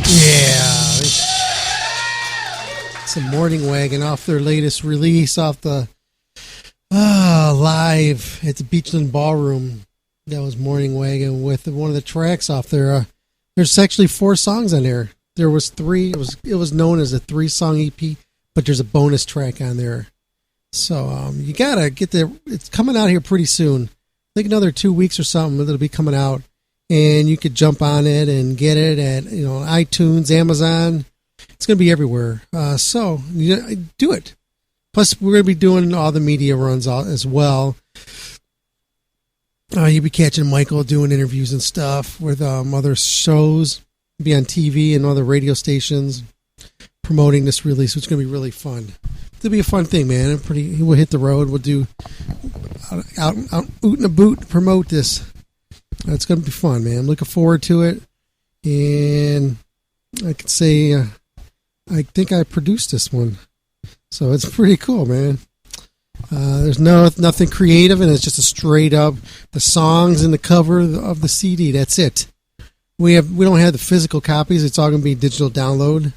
Yeah. Some Morning Wagon off their latest release off the live at the Beachland Ballroom. That was Morning Wagon with one of the tracks off there. There's actually 4 songs on there. There was 3. It was known as a 3-song EP, but there's a bonus track on there. So you gotta get there. It's coming out here pretty soon. I think another 2 weeks or something. It'll be coming out, and you could jump on it and get it at iTunes, Amazon. It's gonna be everywhere. So do it. Plus, we're gonna be doing all the media runs as well. You'll be catching Michael doing interviews and stuff with other shows. He'll be on TV and other radio stations promoting this release, which is going to be really fun. It'll be a fun thing, man. We'll hit the road. We'll do out and a boot promote this. It's going to be fun, man. I'm looking forward to it. And I could say I think I produced this one. So it's pretty cool, man. There's nothing creative, and it's just a straight up the songs and the cover of the CD. That's it. We don't have the physical copies. It's all gonna be digital download.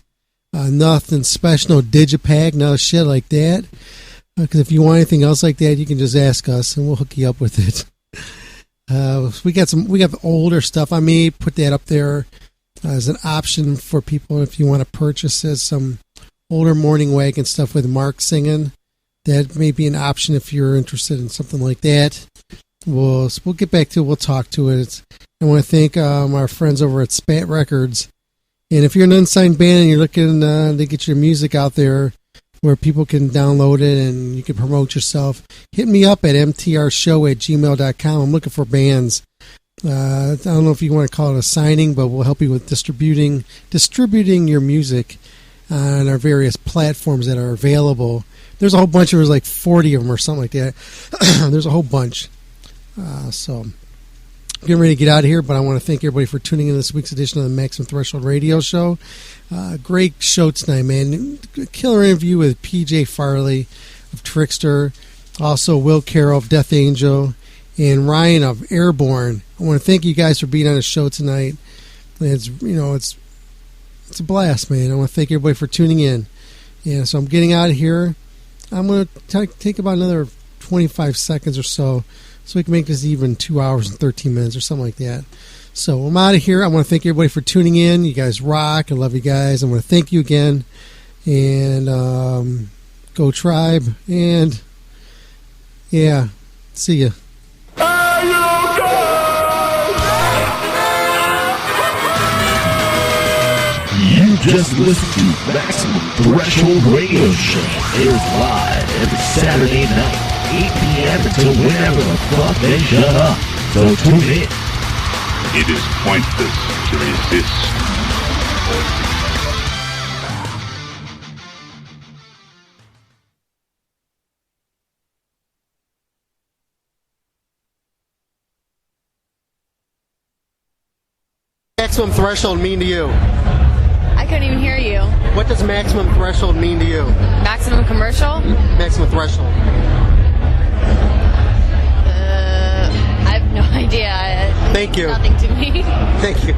Nothing special, no digipack, no shit like that. Because if you want anything else like that, you can just ask us, and we'll hook you up with it. We got the older stuff. I may put that up there as an option for people if you want to purchase it. Some older Morning Wagon stuff with Mark singing. That may be an option if you're interested in something like that. We'll get back to it. We'll talk to it. I want to thank our friends over at Spat Records. And if you're an unsigned band and you're looking to get your music out there where people can download it and you can promote yourself, hit me up at mtrshow@gmail.com. I'm looking for bands. I don't know if you want to call it a signing, but we'll help you with distributing your music on our various platforms that are available. There's a whole bunch. There's like 40 of them or something like that. There's a whole bunch. So getting ready to get out of here, but I want to thank everybody for tuning in this week's edition of the Maximum Threshold Radio Show. Great show tonight, man. Killer interview with PJ Farley of Trickster, also Will Carroll of Death Angel, and Ryan of Airborne. I want to thank you guys for being on the show tonight. It's a blast, man. I want to thank everybody for tuning in. Yeah, so I'm getting out of here. I'm going to take about another 25 seconds or so we can make this even 2 hours and 13 minutes or something like that. So I'm out of here. I want to thank everybody for tuning in. You guys rock. I love you guys. I want to thank you again. And go Tribe. And, yeah, see ya. You just listened to Maximum Threshold Radio Show. Airs live every Saturday night, 8 p.m. until whenever the fuck they shut up. So tune in. It is pointless to resist. Maximum Threshold mean to you? I couldn't even hear you. What does Maximum Threshold mean to you? Maximum commercial? Maximum Threshold. I have no idea. Thank you. Nothing to me. Thank you.